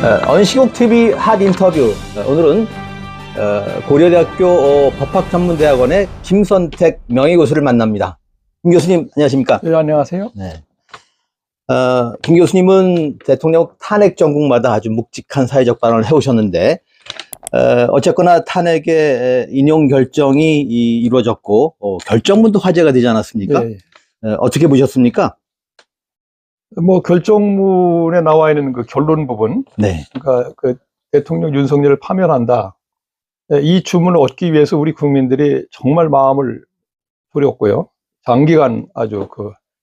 언시국 TV 핫 인터뷰. 오늘은 고려대학교 법학전문대학원의 김선택 명예교수를 만납니다. 김 교수님 안녕하십니까? 네, 안녕하세요. 네. 김 교수님은 대통령 탄핵 정국마다 아주 묵직한 사회적 발언을 해오셨는데 어쨌거나 탄핵의 인용 결정이 이루어졌고 결정문도 화제가 되지 않았습니까? 네. 어떻게 보셨습니까? 뭐 결정문에 나와 있는 그 결론 부분, 네. 그러니까 그 대통령 윤석열을 파면한다. 이 주문을 얻기 위해서 우리 국민들이 정말 마음을 졸였고요. 장기간 아주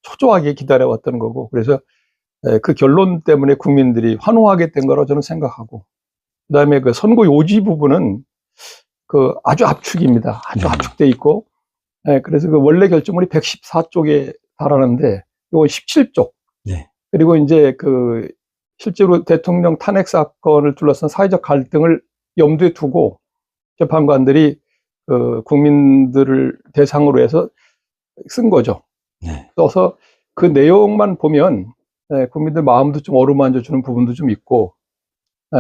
초조하게 기다려왔던 거고, 그래서 그 결론 때문에 국민들이 환호하게 된 거라고 저는 생각하고, 그다음에 그 선고 요지 부분은 아주 압축입니다. 아주 압축돼 있고, 그래서 그 원래 결정문이 114쪽에 달하는데 이건 17쪽. 네. 그리고 이제 실제로 대통령 탄핵 사건을 둘러싼 사회적 갈등을 염두에 두고 재판관들이 국민들을 대상으로 해서 쓴 거죠. 네. 써서 그 내용만 보면 국민들 마음도 좀 어루만져 주는 부분도 좀 있고,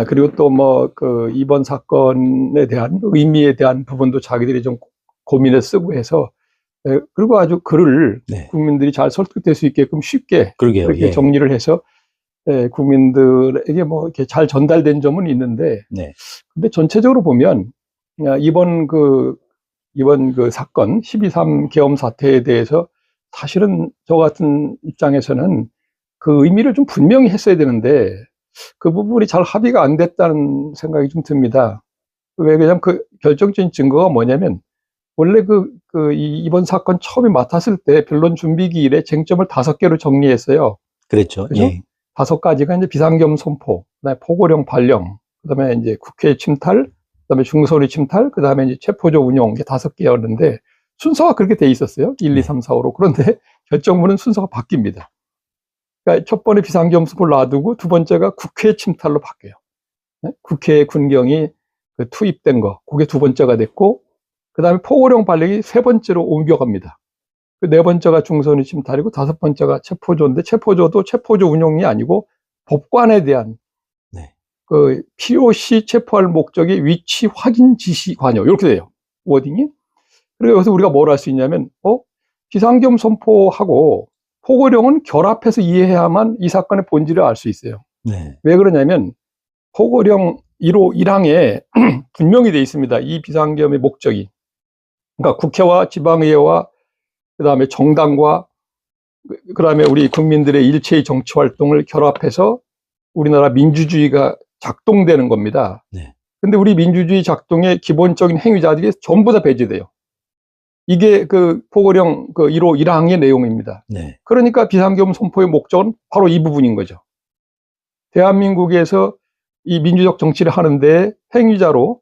그리고 또 이번 사건에 대한 의미에 대한 부분도 자기들이 좀 고민해 쓰고 해서, 그리고 아주 글을 네. 국민들이 잘 설득될 수 있게끔 쉽게 그러게요. 그렇게 예. 정리를 해서 국민들에게 이렇게 잘 전달된 점은 있는데, 네. 근데 전체적으로 보면 이번 사건 12.3 계엄 사태에 대해서 사실은 저 같은 입장에서는 그 의미를 좀 분명히 했어야 되는데 그 부분이 잘 합의가 안 됐다는 생각이 좀 듭니다. 왜 그냥 결정적인 증거가 뭐냐면, 원래 이번 사건 처음에 맡았을 때 변론 준비 기일에 쟁점을 5개로 정리했어요. 그랬죠. 그죠? 예. 5가지가 이제 비상계엄 선포, 그다음에 포고령 발령, 그다음에 이제 국회 침탈, 그다음에 중선의 침탈, 그다음에 이제 체포조 운용, 이게 5개였는데 순서가 그렇게 돼 있었어요. 1, 2, 3, 4, 5로. 그런데 결정문은 순서가 바뀝니다. 그러니까 첫 번에 비상계엄 선포를 놔두고 두 번째가 국회 침탈로 바뀌어요. 국회 군경이 투입된 거, 그게 두 번째가 됐고, 그다음에 포고령 발령이 세 번째로 옮겨갑니다. 네 번째가 중선의 침탈이고 5번째가 체포조인데, 체포조도 체포조 운용이 아니고 법관에 대한 네. POC 체포할 목적의 위치 확인 지시 관여, 이렇게 돼요, 워딩이. 그리고 여기서 우리가 뭘 할 수 있냐면, 비상계엄 선포하고 포고령은 결합해서 이해해야만 이 사건의 본질을 알 수 있어요. 네. 왜 그러냐면 포고령 1호 1항에 분명히 돼 있습니다. 이 비상계엄의 목적이. 그러니까 국회와 지방의회와 그다음에 정당과 그다음에 우리 국민들의 일체의 정치 활동을 결합해서 우리나라 민주주의가 작동되는 겁니다. 네. 근데 우리 민주주의 작동의 기본적인 행위자들이 전부 다 배제돼요. 이게 포고령 1호 1항의 내용입니다. 네. 그러니까 비상계엄 선포의 목적은 바로 이 부분인 거죠. 대한민국에서 이 민주적 정치를 하는데 행위자로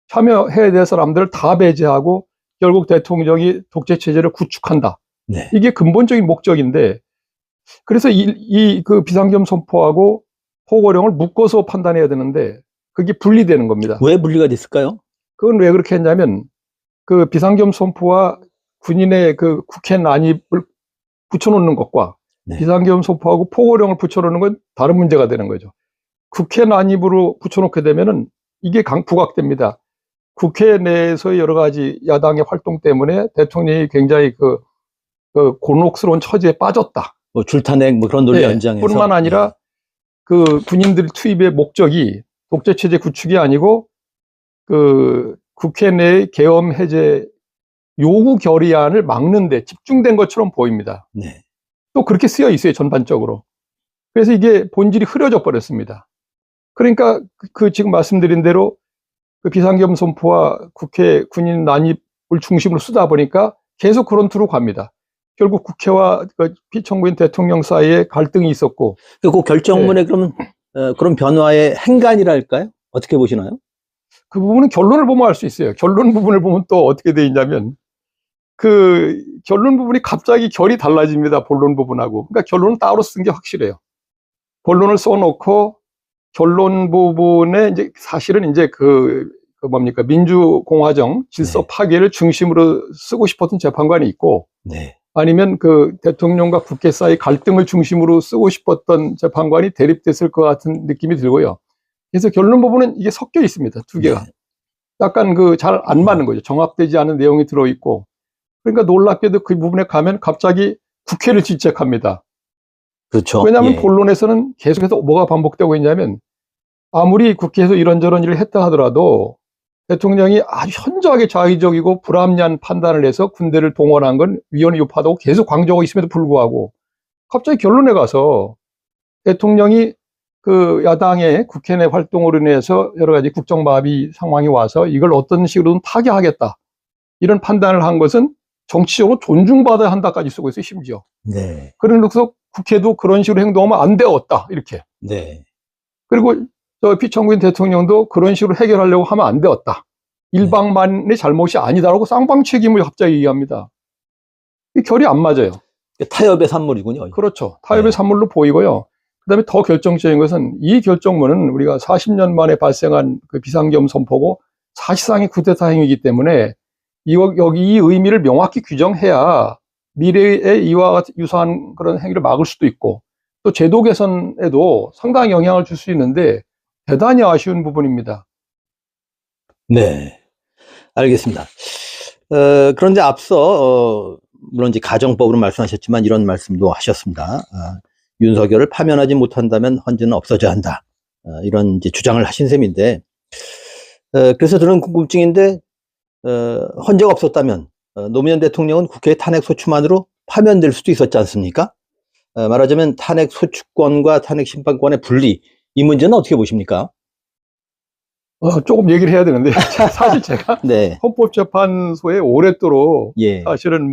참여해야 될 사람들을 다 배제하고 결국 대통령이 독재 체제를 구축한다. 네. 이게 근본적인 목적인데, 그래서 그 비상계엄 선포하고 포고령을 묶어서 판단해야 되는데 그게 분리되는 겁니다. 왜 분리가 됐을까요? 그건 왜 그렇게 했냐면, 그 비상계엄 선포와 군인의 국회 난입을 붙여놓는 것과 네. 비상계엄 선포하고 포고령을 붙여놓는 건 다른 문제가 되는 거죠. 국회 난입으로 붙여놓게 되면은 이게 부각됩니다. 국회 내에서의 여러 가지 야당의 활동 때문에 대통령이 굉장히 곤혹스러운 처지에 빠졌다. 줄탄핵 그런 논리 연장해서. 뿐만 아니라 군인들 투입의 목적이 독재 체제 구축이 아니고 국회 내의 계엄 해제 요구 결의안을 막는 데 집중된 것처럼 보입니다. 네. 또 그렇게 쓰여 있어요, 전반적으로. 그래서 이게 본질이 흐려져 버렸습니다. 그러니까 지금 말씀드린 대로 비상계엄 선포와 국회 군인 난입을 중심으로 쓰다 보니까 계속 그런 투로 갑니다. 결국 국회와 피청구인 대통령 사이에 갈등이 있었고. 그 결정문에 그러면 그런 변화의 행간이랄까요? 어떻게 보시나요? 그 부분은 결론을 보면 알 수 있어요. 결론 부분을 보면 또 어떻게 돼 있냐면, 결론 부분이 갑자기 결이 달라집니다, 본론 부분하고. 그러니까 결론은 따로 쓴 게 확실해요. 본론을 써놓고 결론 부분에 이제 사실은 이제 민주공화정 질서 파괴를 중심으로 쓰고 싶었던 재판관이 있고, 네. 아니면 대통령과 국회 사이 갈등을 중심으로 쓰고 싶었던 재판관이 대립됐을 것 같은 느낌이 들고요. 그래서 결론 부분은 이게 섞여 있습니다. 두 개가. 네. 약간 잘 안 맞는 거죠. 정합되지 않은 내용이 들어있고. 그러니까 놀랍게도 그 부분에 가면 갑자기 국회를 질책합니다. 그렇죠. 왜냐하면 예. 본론에서는 계속해서 뭐가 반복되고 있냐면 아무리 국회에서 이런저런 일을 했다 하더라도 대통령이 아주 현저하게 자의적이고 불합리한 판단을 해서 군대를 동원한 건 위헌이 유파다고 계속 강조하고 있음에도 불구하고 갑자기 결론에 가서 대통령이 야당의 국회 내 활동으로 인해서 여러 가지 국정마비 상황이 와서 이걸 어떤 식으로든 타개하겠다. 이런 판단을 한 것은 정치적으로 존중받아야 한다까지 쓰고 있어요, 심지어. 네. 그래서 국회도 그런 식으로 행동하면 안 되었다, 이렇게. 네. 그리고 피청구인 대통령도 그런 식으로 해결하려고 하면 안 되었다. 일방만의 잘못이 아니다라고 쌍방 책임을 갑자기 얘기합니다. 이 결이 안 맞아요. 타협의 산물이군요. 그렇죠. 타협의 네. 산물로 보이고요. 그다음에 더 결정적인 것은 이 결정문은 우리가 40년 만에 발생한 비상계엄 선포고 사실상의 쿠데타 행위이기 때문에 여기 이 의미를 명확히 규정해야 미래에 이와 같은 유사한 그런 행위를 막을 수도 있고 또 제도 개선에도 상당히 영향을 줄 수 있는데 대단히 아쉬운 부분입니다. 네. 알겠습니다. 그런데 앞서, 물론 이제 가정법으로 말씀하셨지만 이런 말씀도 하셨습니다. 윤석열을 파면하지 못한다면 헌재는 없어져야 한다. 이런 이제 주장을 하신 셈인데, 그래서 저는 궁금증인데, 헌재가 없었다면, 노무현 대통령은 국회 탄핵 소추만으로 파면될 수도 있었지 않습니까? 말하자면 탄핵 소추권과 탄핵 심판권의 분리, 이 문제는 어떻게 보십니까? 조금 얘기를 해야 되는데 사실 제가 네. 헌법재판소에 오랫도록 예. 사실은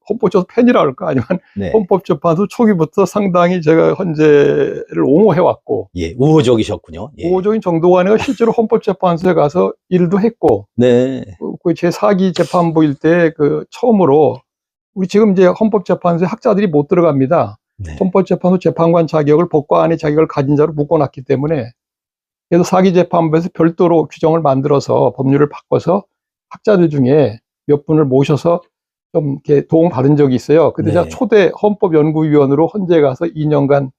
헌법재판소 팬이라 할까 아니면 네. 헌법재판소 초기부터 상당히 제가 헌재를 옹호해왔고 예. 우호적이셨군요. 예. 우호적인 정도가 아니라 실제로 헌법재판소에 가서 일도 했고 네. 제 4기 재판부일 때 처음으로 우리 지금 이제 헌법재판소에 학자들이 못 들어갑니다. 네. 헌법재판소 재판관 자격을 법관의 자격을 가진 자로 묶어놨기 때문에 그래서 4기 재판부에서 별도로 규정을 만들어서 법률을 바꿔서 학자들 중에 몇 분을 모셔서 좀 이렇게 도움 받은 적이 있어요. 근데 네. 제가 초대 헌법연구위원으로 헌재에 가서 2년간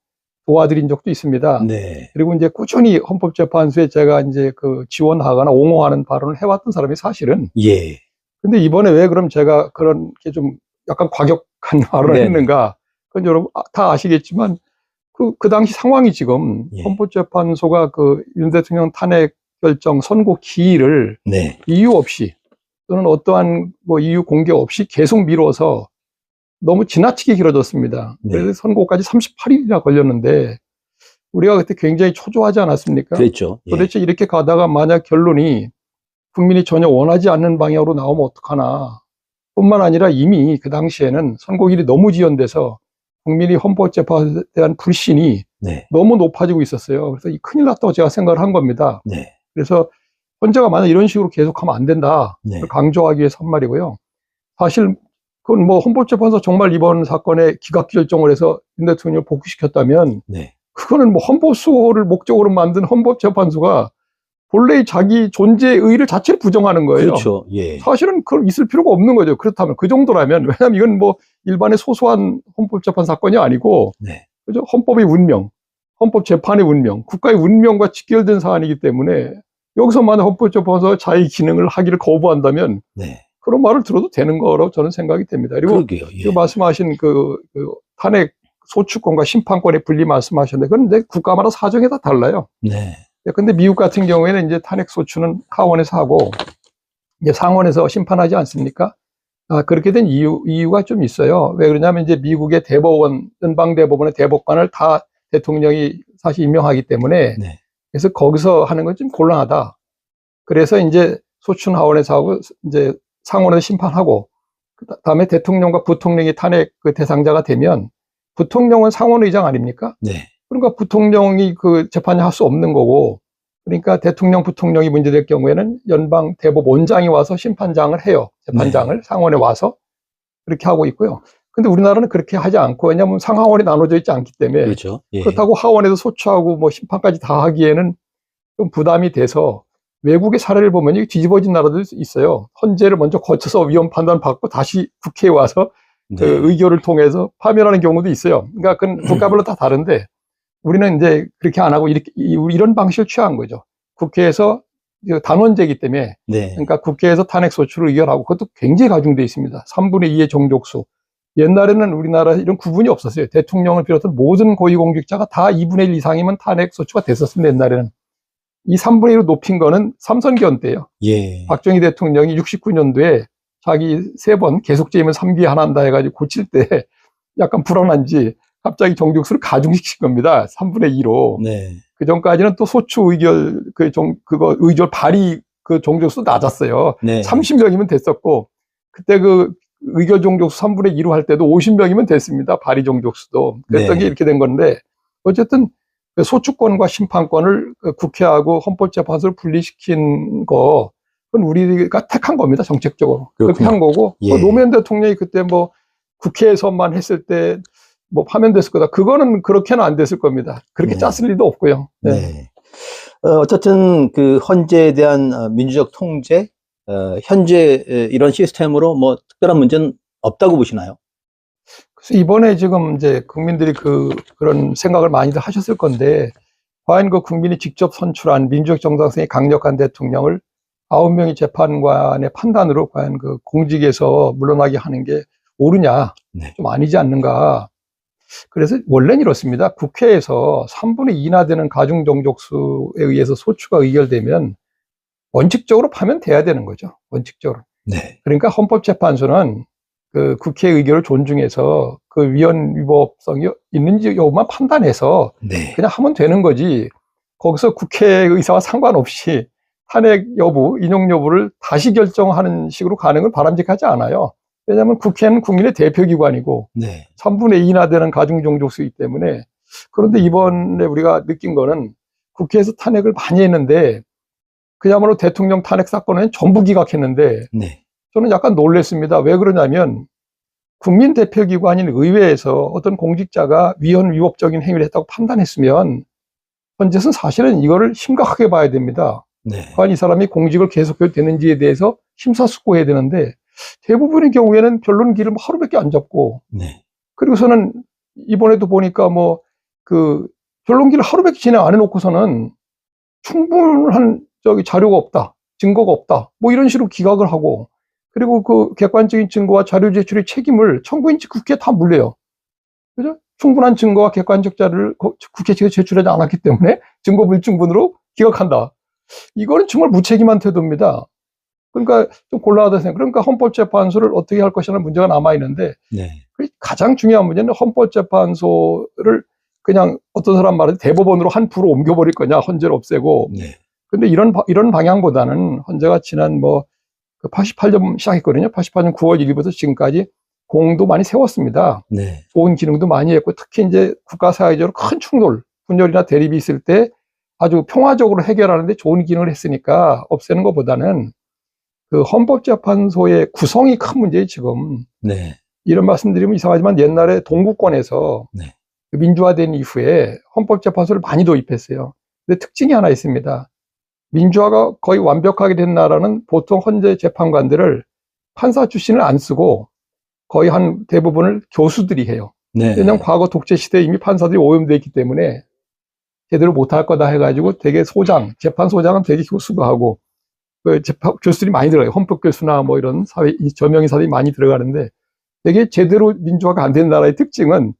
도와드린 적도 있습니다. 네. 그리고 이제 꾸준히 헌법재판소에 제가 이제 지원하거나 옹호하는 발언을 해왔던 사람이 사실은. 예. 근데 이번에 왜 그럼 제가 그런 게 좀 약간 과격한 발언을 네. 했는가? 그건 여러분 다 아시겠지만 그 당시 상황이 지금 예. 헌법재판소가 윤 대통령 탄핵 결정 선고 기일을 네. 이유 없이 또는 어떠한 이유 공개 없이 계속 미뤄서 너무 지나치게 길어졌습니다. 네. 그래서 선고까지 38일이나 걸렸는데 우리가 그때 굉장히 초조하지 않았습니까? 그랬죠. 예. 도대체 이렇게 가다가 만약 결론이 국민이 전혀 원하지 않는 방향으로 나오면 어떡하나. 뿐만 아니라 이미 그 당시에는 선고일이 너무 지연돼서 국민이 헌법재판에 대한 불신이 네. 너무 높아지고 있었어요. 그래서 큰일 났다고 제가 생각을 한 겁니다. 네. 그래서 헌재가 만약 이런 식으로 계속하면 안 된다. 네. 강조하기 위해서 한 말이고요. 사실 그건 헌법재판소 정말 이번 사건에 기각 결정을 해서 윤 대통령을 복귀시켰다면 네. 그거는 헌법수호를 목적으로 만든 헌법재판소가 본래의 자기 존재의 의의를 자체를 부정하는 거예요. 그렇죠. 예. 사실은 그럼 있을 필요가 없는 거죠. 그렇다면 그 정도라면 왜냐하면 이건 일반의 소소한 헌법재판 사건이 아니고 네. 그죠? 헌법의 운명, 헌법재판의 운명, 국가의 운명과 직결된 사안이기 때문에 여기서만 헌법재판소 자기 기능을 하기를 거부한다면 네. 그런 말을 들어도 되는 거라고 저는 생각이 됩니다. 그리고 그러게요. 예. 지금 말씀하신 탄핵 소추권과 심판권의 분리 말씀하셨는데 그건 이제 국가마다 사정이 다 달라요. 네. 근데 미국 같은 경우에는 이제 탄핵 소추는 하원에서 하고 이제 상원에서 심판하지 않습니까? 그렇게 된 이유가 좀 있어요. 왜 그러냐면 이제 미국의 대법원, 연방대법원의 대법관을 다 대통령이 사실 임명하기 때문에 네. 그래서 거기서 하는 건 좀 곤란하다. 그래서 이제 소추는 하원에서 하고 이제 상원에서 심판하고 그다음에 대통령과 부통령이 탄핵 대상자가 되면 부통령은 상원의장 아닙니까? 네. 그러니까 부통령이 재판을 할 수 없는 거고, 그러니까 대통령, 부통령이 문제될 경우에는 연방 대법원장이 와서 심판장을 해요. 재판장을 네. 상원에 와서 그렇게 하고 있고요. 근데 우리나라는 그렇게 하지 않고, 왜냐하면 상하원이 나눠져 있지 않기 때문에. 그렇죠. 예. 그렇다고 하원에서 소추하고 심판까지 다 하기에는 좀 부담이 돼서 외국의 사례를 보면 이게 뒤집어진 나라도 있어요. 헌재를 먼저 거쳐서 위헌 판단 받고 다시 국회에 와서 네. 의결을 통해서 파면하는 경우도 있어요. 그러니까 그건 국가별로 다 다른데 우리는 이제 그렇게 안 하고 이런 방식을 취한 거죠. 국회에서 단원제이기 때문에 네. 그러니까 국회에서 탄핵 소추를 의결하고 그것도 굉장히 가중돼 있습니다. 3분의 2의 정족수. 옛날에는 우리나라 이런 구분이 없었어요. 대통령을 비롯한 모든 고위공직자가 다 2분의 1 이상이면 탄핵 소추가 됐었습니다. 옛날에는. 이 3분의 1로 높인 거는 삼선기원 때예요. 예. 박정희 대통령이 69년도에 자기 3번 계속 재임은 3기에 하나한다 해가지고 고칠 때 약간 불안한지 갑자기 정족수를 가중시킨 겁니다. 3분의 2로. 네. 그 전까지는 또 소추 의결, 그거 의결 발의 그 정족수 낮았어요. 네. 30명이면 됐었고, 그때 그 의결 정족수 3분의 2로 할 때도 50명이면 됐습니다. 발의 정족수도. 그랬던 네. 게 이렇게 된 건데, 어쨌든 소추권과 심판권을 국회하고 헌법재판소를 분리시킨 거, 그건 우리가 택한 겁니다. 정책적으로. 그렇게 한 거고, 예. 노무현 대통령이 그때 뭐 국회에서만 했을 때 뭐 파면됐을 거다. 그거는 그렇게는 안 됐을 겁니다. 그렇게 네. 짰을 리도 없고요. 네. 네. 어쨌든 그 헌재에 대한 민주적 통제, 현재 이런 시스템으로 뭐 특별한 문제는 없다고 보시나요? 그래서 이번에 지금 이제 국민들이 그런 생각을 많이들 하셨을 건데, 과연 그 국민이 직접 선출한 민주적 정당성이 강력한 대통령을 9명의 재판관의 판단으로 과연 그 공직에서 물러나게 하는 게 옳으냐? 네. 좀 아니지 않는가? 그래서 원래는 이렇습니다. 국회에서 3분의 2나 되는 가중정족수에 의해서 소추가 의결되면 원칙적으로 파면돼야 되는 거죠. 원칙적으로. 네. 그러니까 헌법재판소는 그 국회의 의결을 존중해서 그 위헌 위법성이 있는지 여부만 판단해서 네. 그냥 하면 되는 거지. 거기서 국회 의사와 상관없이 탄핵 여부, 인용 여부를 다시 결정하는 식으로 가는 건 바람직하지 않아요. 왜냐하면 국회는 국민의 대표기관이고 네. 3분의 2나 되는 가중정족수이기 때문에. 그런데 이번에 우리가 느낀 거는 국회에서 탄핵을 많이 했는데 그야말로 대통령 탄핵 사건은 전부 기각했는데 네. 저는 약간 놀랐습니다. 왜 그러냐면 국민 대표기관인 의회에서 어떤 공직자가 위헌 위법적인 행위를 했다고 판단했으면 헌재는 사실은 이거를 심각하게 봐야 됩니다. 네. 과연 이 사람이 공직을 계속해도 되는지에 대해서 심사숙고해야 되는데 대부분의 경우에는 변론기를 하루밖에 안 잡고, 네. 그리고서는 이번에도 보니까 뭐 그 변론기를 하루밖에 진행 안 해놓고서는 충분한 자료가 없다, 증거가 없다, 뭐 이런 식으로 기각을 하고, 그리고 그 객관적인 증거와 자료 제출의 책임을 청구인 측 국회에 다 물려요. 그죠? 충분한 증거와 객관적 자료를 국회에 제출하지 않았기 때문에 증거 불충분으로 기각한다. 이거는 정말 무책임한 태도입니다. 그러니까 좀 곤란하다 생각. 그러니까 헌법재판소를 어떻게 할 것이라는 문제가 남아 있는데, 네. 가장 중요한 문제는 헌법재판소를 그냥 어떤 사람 말은 대법원으로 한 부로 옮겨버릴 거냐, 헌재를 없애고. 네. 근데 이런 방향보다는 헌재가 지난 뭐 88년 시작했거든요. 88년 9월 1일부터 지금까지 공도 많이 세웠습니다. 네. 좋은 기능도 많이 했고, 특히 이제 국가 사회적으로 큰 충돌, 분열이나 대립이 있을 때 아주 평화적으로 해결하는데 좋은 기능을 했으니까 없애는 것보다는 그 헌법재판소의 구성이 큰 문제예요, 지금. 네. 이런 말씀드리면 이상하지만 옛날에 동구권에서 네. 민주화된 이후에 헌법재판소를 많이 도입했어요. 근데 특징이 하나 있습니다. 민주화가 거의 완벽하게 된 나라는 보통 헌재 재판관들을 판사 출신을 안 쓰고 거의 한 대부분을 교수들이 해요. 네. 왜냐하면 과거 독재 시대에 이미 판사들이 오염되어 있기 때문에 제대로 못할 거다 해가지고 되게 재판소장은 되게 교수가 하고, 그 교수들이 많이 들어가요. 헌법교수나 뭐 이런 저명의사들이 많이 들어가는데, 되게 제대로 민주화가 안 된 나라의 특징은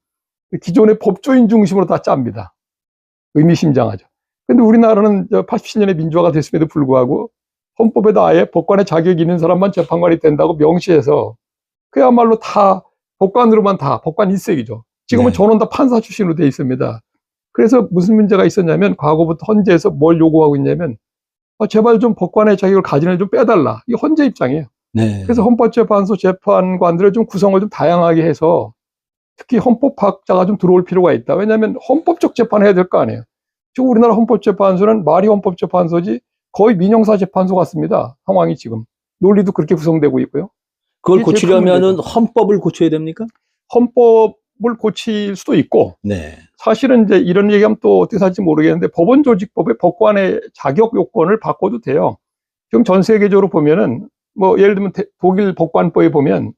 기존의 법조인 중심으로 다 짭니다. 의미심장하죠. 근데 우리나라는 87년에 민주화가 됐음에도 불구하고 헌법에다 아예 법관의 자격이 있는 사람만 재판관이 된다고 명시해서 그야말로 다 법관으로만 다 법관 일색이죠. 지금은 네. 전원 다 판사 출신으로 돼 있습니다. 그래서 무슨 문제가 있었냐면 과거부터 헌재에서 뭘 요구하고 있냐면 제발 좀 법관의 자격을 가진 애를 좀 빼달라. 이게 헌재 입장이에요. 네. 그래서 헌법재판소 재판관들을 좀 구성을 좀 다양하게 해서 특히 헌법학자가 좀 들어올 필요가 있다. 왜냐하면 헌법적 재판을 해야 될 거 아니에요. 지금 우리나라 헌법재판소는 말이 헌법재판소지 거의 민형사 재판소 같습니다. 상황이 지금. 논리도 그렇게 구성되고 있고요. 그걸 고치려면은 헌법을 고쳐야 됩니까? 헌법을 고칠 수도 있고, 네. 사실은 이제 이런 얘기하면 또 어떻게 살지 모르겠는데 법원조직법의 법관의 자격 요건을 바꿔도 돼요. 지금 전 세계적으로 보면은 뭐 예를 들면 독일 법관법에 보면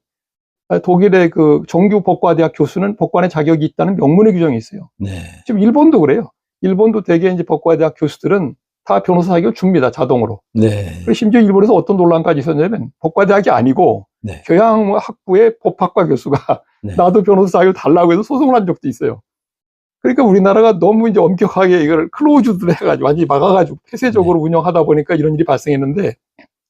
독일의 그 정규 법과대학 교수는 법관의 자격이 있다는 명문의 규정이 있어요. 네. 지금 일본도 그래요. 일본도 대개 이제 법과대학 교수들은 다 변호사 자격을 줍니다, 자동으로. 네. 그리고 심지어 일본에서 어떤 논란까지 있었냐면 법과대학이 아니고 네. 교양학부의 법학과 교수가 네. 나도 변호사 자격을 달라고 해서 소송을 한 적도 있어요. 그러니까 우리나라가 너무 이제 엄격하게 이걸 클로즈드를 해가지고 완전히 막아가지고 폐쇄적으로 운영하다 보니까 이런 일이 발생했는데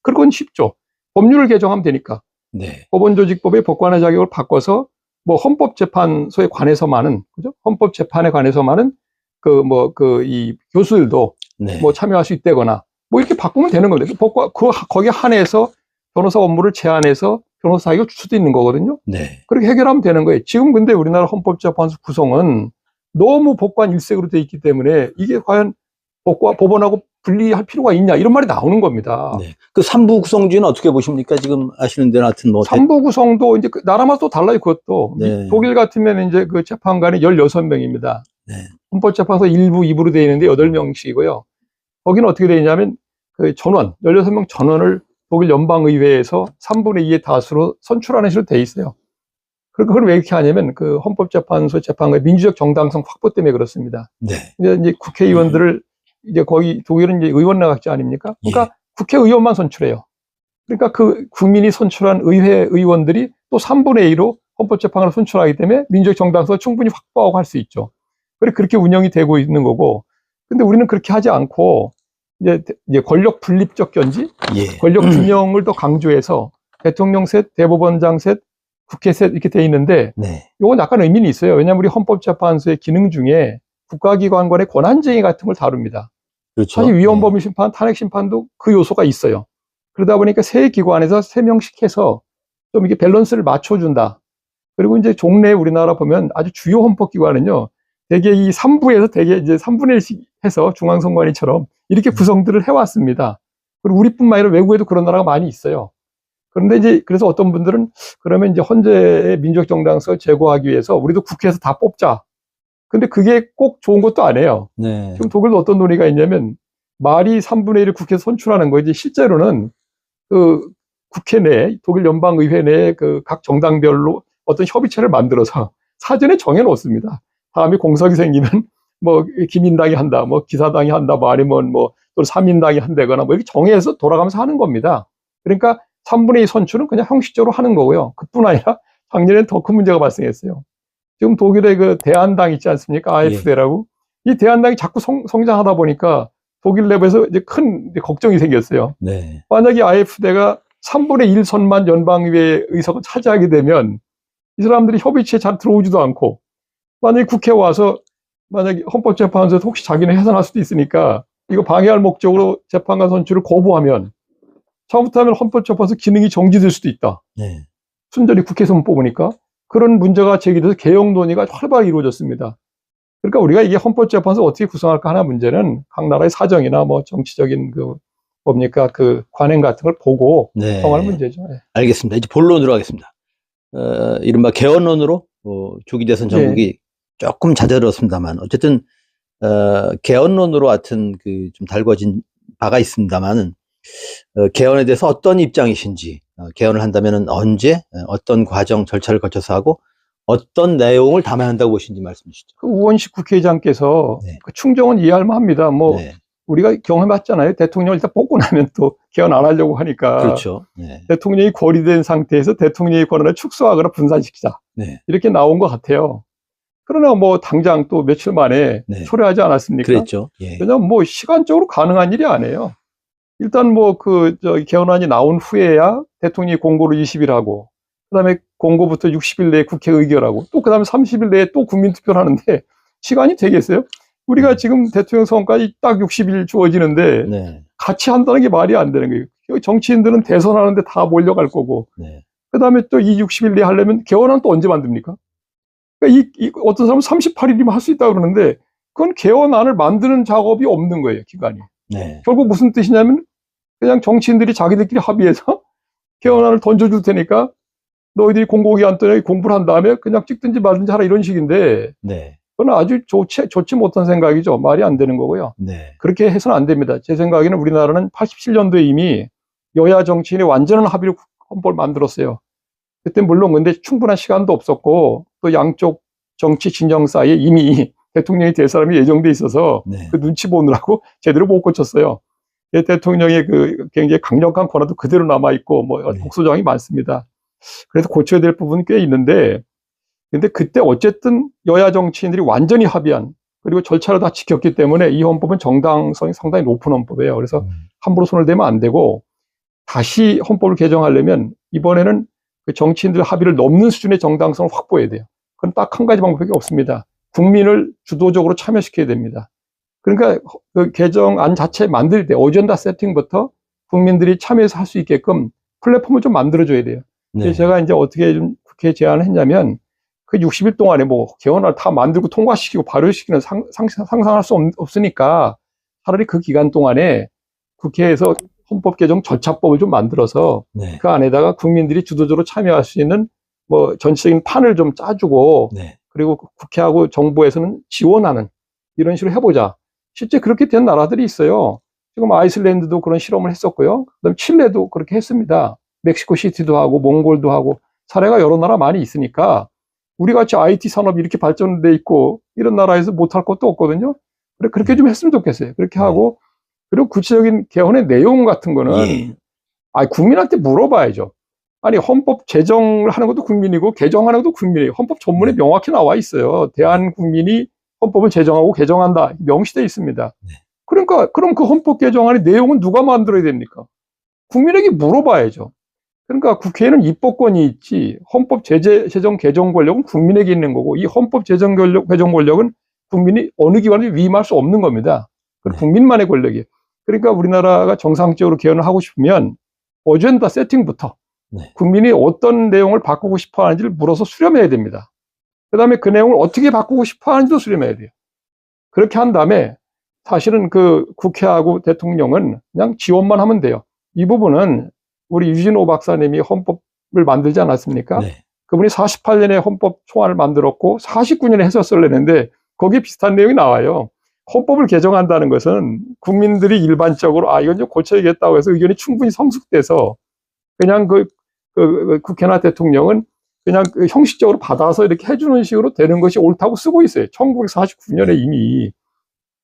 그건 쉽죠. 법률을 개정하면 되니까. 네. 법원조직법의 법관의 자격을 바꿔서 뭐 헌법재판소에 관해서만은 그죠? 헌법재판에 관해서만은 이 교수들도 네. 뭐 참여할 수 있다거나 뭐 이렇게 바꾸면 되는 겁니다. 거기에 한해서 변호사 업무를 제한해서 변호사 자격을 줄 수도 있는 거거든요. 네. 그렇게 해결하면 되는 거예요. 지금 근데 우리나라 헌법재판소 구성은 너무 법관 일색으로 돼 있기 때문에 이게 과연 법원하고 분리할 필요가 있냐 이런 말이 나오는 겁니다. 네. 그 3부 구성주의는 어떻게 보십니까? 지금 아시는 대로 하여튼 뭐 3부 구성도 이제 나라마다 또 달라요, 그것도. 네. 독일 같으면 이제 그 재판관이 16명입니다. 네. 헌법재판소 1부, 2부로 되어 있는데 8명씩이고요. 거기는 어떻게 되어 있냐면 그 전원, 16명 전원을 독일 연방의회에서 3분의 2의 다수로 선출하는 식으로 되어 있어요. 그러니까 그걸 왜 이렇게 하냐면 그 헌법재판소 재판관의 민주적 정당성 확보 때문에 그렇습니다. 네. 이제 국회의원들을 이제 거의 독일은 이제 의원내각제 아닙니까? 그러니까 예. 국회의원만 선출해요. 그러니까 그 국민이 선출한 의회 의원들이 또 3분의 2로 헌법재판관을 선출하기 때문에 민주적 정당성을 충분히 확보하고 할 수 있죠. 그렇게 운영이 되고 있는 거고. 근데 우리는 그렇게 하지 않고 이제 권력 분립적 견지, 예. 권력 균형을 더 강조해서 대통령 셋, 대법원장 셋, 국회 셋 이렇게 돼 있는데 네. 이건 약간 의미는 있어요. 왜냐하면 우리 헌법재판소의 기능 중에 국가기관 간의 권한쟁의 같은 걸 다룹니다. 그렇죠. 사실 위헌범위 심판, 탄핵 심판도 그 요소가 있어요. 그러다 보니까 세 기관에서 3명씩 해서 좀 이게 밸런스를 맞춰준다. 그리고 이제 종래 우리나라 보면 아주 주요 헌법기관은요, 대개 이 3부에서 대개 이제 3분의 1씩 해서 중앙선관위처럼 이렇게 구성들을 해왔습니다. 그리고 우리뿐만 아니라 외국에도 그런 나라가 많이 있어요. 그런데 이제 그래서 어떤 분들은 그러면 이제 헌재의 민주적 정당성을 제고하기 위해서 우리도 국회에서 다 뽑자. 근데 그게 꼭 좋은 것도 아니에요. 네. 지금 독일도 어떤 논의가 있냐면 말이 3분의 1을 국회에서 선출하는 거지 실제로는 그 국회 내 독일 연방의회 내 그 각 정당별로 어떤 협의체를 만들어서 사전에 정해놓습니다. 다음에 공석이 생기면 뭐 기민당이 한다, 뭐 기사당이 한다, 뭐 아니면 뭐 또 3인당이 한다거나 뭐 이렇게 정해서 돌아가면서 하는 겁니다. 그러니까 3분의 2 선출은 그냥 형식적으로 하는 거고요. 그뿐 아니라 작년에는 더 큰 문제가 발생했어요. 지금 독일의 그 대한당 있지 않습니까? AfD라고. 이 대한당이 자꾸 성장하다 보니까 독일 내부에서 이제 큰 걱정이 생겼어요. 네. 만약에 AfD가 3분의 1 선만 연방의회 의석을 차지하게 되면 이 사람들이 협의체에 잘 들어오지도 않고 만약에 국회에 와서 만약에 헌법재판소에서 혹시 자기는 해산할 수도 있으니까 이거 방해할 목적으로 재판관 선출을 거부하면 잘못하면 헌법재판소 기능이 정지될 수도 있다. 네. 순전히 국회에서만 뽑으니까 그런 문제가 제기돼서 개혁 논의가 활발하게 이루어졌습니다. 그러니까 우리가 이게 헌법재판소 어떻게 구성할까 하는 문제는 각 나라의 사정이나 뭐 정치적인 그 뭡니까 그 관행 같은 걸 보고 네. 정할 문제죠. 네. 알겠습니다. 이제 본론으로 하겠습니다. 이른바 개헌론으로 조기 대선 전국이 조금 잦아들었습니다만 어쨌든 개헌론으로 하여튼 그 좀 달궈진 바가 있습니다만은 개헌에 대해서 어떤 입장이신지 개헌을 한다면은 언제 어떤 과정 절차를 거쳐서 하고 어떤 내용을 담아야 한다고 보시는지 말씀해 주시죠. 그 우원식 국회의장께서 네. 그 충정은 이해할 만합니다. 뭐 네. 우리가 경험해봤잖아요. 대통령을 일단 뽑고 나면 또 개헌 안 하려고 하니까 그렇죠. 네. 대통령이 고리된 상태에서 대통령의 권한을 축소하거나 분산시키자 네. 이렇게 나온 것 같아요. 그러나 뭐 당장 또 며칠 만에 네. 초래하지 않았습니까? 그랬죠. 예. 왜냐면 뭐 시간적으로 가능한 일이 아니에요. 일단 뭐 개헌안이 나온 후에야 대통령이 공고를 20일 하고, 그 다음에 공고부터 60일 내에 국회 의결하고, 또 그 다음에 30일 내에 또 국민투표를 하는데 시간이 되겠어요? 우리가 지금 대통령 선거까지 딱 60일 주어지는데 네. 같이 한다는 게 말이 안 되는 거예요. 정치인들은 대선하는데 다 몰려갈 거고, 네. 그 다음에 또 이 60일 내에 하려면 개헌안 또 언제 만듭니까? 그러니까 어떤 사람은 38일이면 할 수 있다고 그러는데 그건 개헌안을 만드는 작업이 없는 거예요, 기간이. 네. 결국 무슨 뜻이냐면 그냥 정치인들이 자기들끼리 합의해서 개헌안을 던져줄 테니까 너희들이 공고기한 동안에 공부를 한 다음에 그냥 찍든지 말든지 하라 이런 식인데 네. 그건 아주 좋지 못한 생각이죠. 말이 안 되는 거고요. 네. 그렇게 해서는 안 됩니다. 제 생각에는 우리나라는 87년도에 이미 여야 정치인의 완전한 합의로 헌법을 만들었어요. 그때 물론 근데 충분한 시간도 없었고 또 양쪽 정치 진영 사이에 이미 대통령이 될 사람이 예정돼 있어서 네. 그 눈치 보느라고 제대로 못 고쳤어요. 대통령의 그 굉장히 강력한 권한도 그대로 남아있고 뭐 네. 독소조항이 많습니다. 그래서 고쳐야 될 부분이 꽤 있는데 근데 그때 어쨌든 여야 정치인들이 완전히 합의한 그리고 절차를 다 지켰기 때문에 이 헌법은 정당성이 상당히 높은 헌법이에요. 그래서 함부로 손을 대면 안 되고 다시 헌법을 개정하려면 이번에는 그 정치인들 합의를 넘는 수준의 정당성을 확보해야 돼요. 그건 딱 한 가지 방법밖에 없습니다. 국민을 주도적으로 참여시켜야 됩니다. 그러니까 그 개정안 자체 만들 때 어젠다 세팅부터 국민들이 참여해서 할 수 있게끔 플랫폼을 좀 만들어줘야 돼요. 네. 제가 이제 어떻게 좀 국회에 제안을 했냐면 그 60일 동안에 뭐 개헌을 다 만들고 통과시키고 발효시키는 상상할 수 없으니까 차라리 그 기간 동안에 국회에서 헌법 개정 절차법을 좀 만들어서 네. 그 안에다가 국민들이 주도적으로 참여할 수 있는 뭐 전체적인 판을 좀 짜주고 네. 그리고 국회하고 정부에서는 지원하는 이런 식으로 해보자. 실제 그렇게 된 나라들이 있어요. 지금 아이슬란드도 그런 실험을 했었고요. 그다음 칠레도 그렇게 했습니다. 멕시코 시티도 하고 몽골도 하고 사례가 여러 나라 많이 있으니까 우리 같이 IT 산업이 이렇게 발전돼 있고 이런 나라에서 못할 것도 없거든요. 그렇게 좀 했으면 좋겠어요. 그렇게 하고 그리고 구체적인 개헌의 내용 같은 거는 예. 국민한테 물어봐야죠. 아니 헌법 제정을 하는 것도 국민이고 개정하는 것도 국민이에요. 헌법 전문에 명확히 나와 있어요. 대한 국민이 헌법을 제정하고 개정한다. 명시되어 있습니다. 네. 그러니까 그럼 그 헌법 개정안의 내용은 누가 만들어야 됩니까? 국민에게 물어봐야죠. 그러니까 국회에는 입법권이 있지 헌법 제정 개정 권력은 국민에게 있는 거고 이 헌법 제정 개정 권력은 국민이 어느 기관에 위임할 수 없는 겁니다. 네. 국민만의 권력이에요. 그러니까 우리나라가 정상적으로 개헌을 하고 싶으면 어젠다 세팅부터 네. 국민이 어떤 내용을 바꾸고 싶어 하는지를 물어서 수렴해야 됩니다. 그 다음에 그 내용을 어떻게 바꾸고 싶어 하는지도 수렴해야 돼요. 그렇게 한 다음에 사실은 그 국회하고 대통령은 그냥 지원만 하면 돼요. 이 부분은 우리 유진호 박사님이 헌법을 만들지 않았습니까? 네. 그분이 48년에 헌법 초안을 만들었고 49년에 해설서를 내는데 거기에 비슷한 내용이 나와요. 헌법을 개정한다는 것은 국민들이 일반적으로 이건 좀 고쳐야겠다고 해서 의견이 충분히 성숙돼서 그냥 국회나 대통령은 그냥 형식적으로 받아서 이렇게 해주는 식으로 되는 것이 옳다고 쓰고 있어요. 1949년에 이미.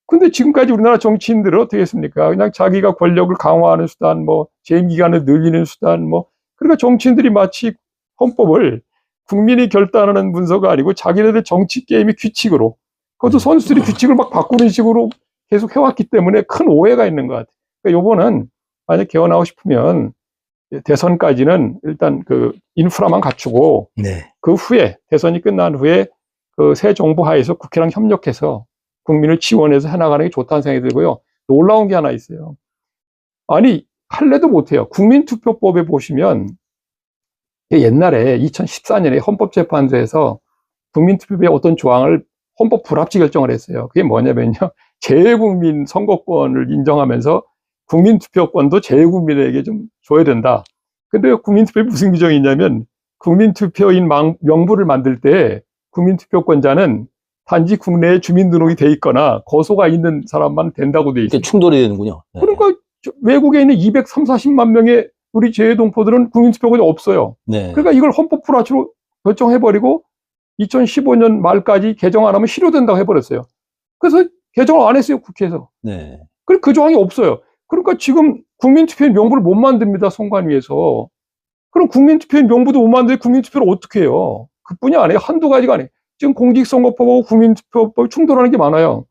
근데 지금까지 우리나라 정치인들은 어떻게 했습니까? 그냥 자기가 권력을 강화하는 수단, 뭐, 재임 기간을 늘리는 수단, 뭐. 그러니까 정치인들이 마치 헌법을 국민이 결단하는 문서가 아니고 자기네들 정치 게임의 규칙으로, 그것도 선수들이 규칙을 막 바꾸는 식으로 계속 해왔기 때문에 큰 오해가 있는 것 같아요. 그러니까 요거는 만약 개헌하고 싶으면 대선까지는 일단 그 인프라만 갖추고 네. 그 후에 대선이 끝난 후에 그 새 정부 하에서 국회랑 협력해서 국민을 지원해서 해나가는 게 좋다는 생각이 들고요. 놀라운 게 하나 있어요. 아니 할래도 못해요. 국민투표법에 보시면 옛날에 2014년에 헌법재판소에서 국민투표법의 어떤 조항을 헌법 불합치 결정을 했어요. 그게 뭐냐면요. 재외국민 선거권을 인정하면서 국민투표권도 재외국민에게 좀 줘야 된다. 근데 국민투표에 무슨 규정이 있냐면 국민투표인 명부를 만들 때 국민투표권자는 단지 국내에 주민등록이 돼 있거나 거소가 있는 사람만 된다고 돼 있어요. 충돌이 되는군요. 네. 그러니까 외국에 있는 240만 명의 우리 재외동포들은 국민투표권이 없어요. 네. 그러니까 이걸 헌법 불합치로 결정해버리고 2015년 말까지 개정 안 하면 실효된다고 해버렸어요. 그래서 개정을 안 했어요, 국회에서. 네. 그 조항이 없어요. 그러니까 지금 국민투표인 명부를 못 만듭니다, 선관위에서. 그럼 국민투표인 명부도 못 만드는데 국민투표를 어떻게 해요? 그뿐이 아니에요. 한두 가지가 아니에요. 지금 공직선거법하고 국민투표법이 충돌하는 게 많아요.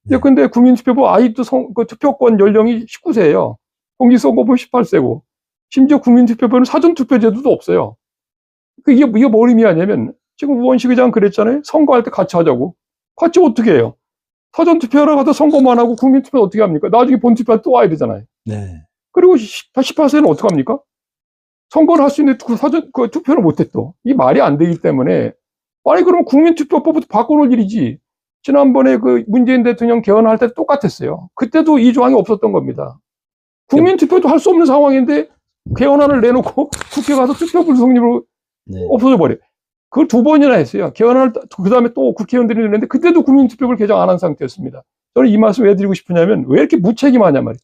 네. 근데 국민투표법 아직도 그 투표권 연령이 19세예요. 공직선거법 18세고. 심지어 국민투표법은 사전투표제도도 없어요. 이게 뭘 의미하냐면 지금 우원식 의장 그랬잖아요. 선거할 때 같이 하자고. 같이 어떻게 해요? 사전투표하러 가서 선거만 하고 국민투표는 어떻게 합니까? 나중에 본투표할 때 또 와야 되잖아요. 네. 그리고 18세는 어떻게 합니까? 선거를 할 수 있는데 그 투표를 못해 또. 이 말이 안 되기 때문에 아니 그러면 국민투표법부터 바꿔놓을 일이지. 지난번에 그 문재인 대통령 개헌할 때 똑같았어요. 그때도 이 조항이 없었던 겁니다. 국민투표도 할 수 없는 상황인데 개헌안을 내놓고 국회 가서 투표 불성립으로 네. 없어져 버려요. 그걸 2번이나 했어요. 개헌안을 그 다음에 또 국회의원들이 냈는데 그때도 국민투표를 개정 안 한 상태였습니다. 저는 이 말씀 왜 드리고 싶으냐면 왜 이렇게 무책임하냐 말이에요.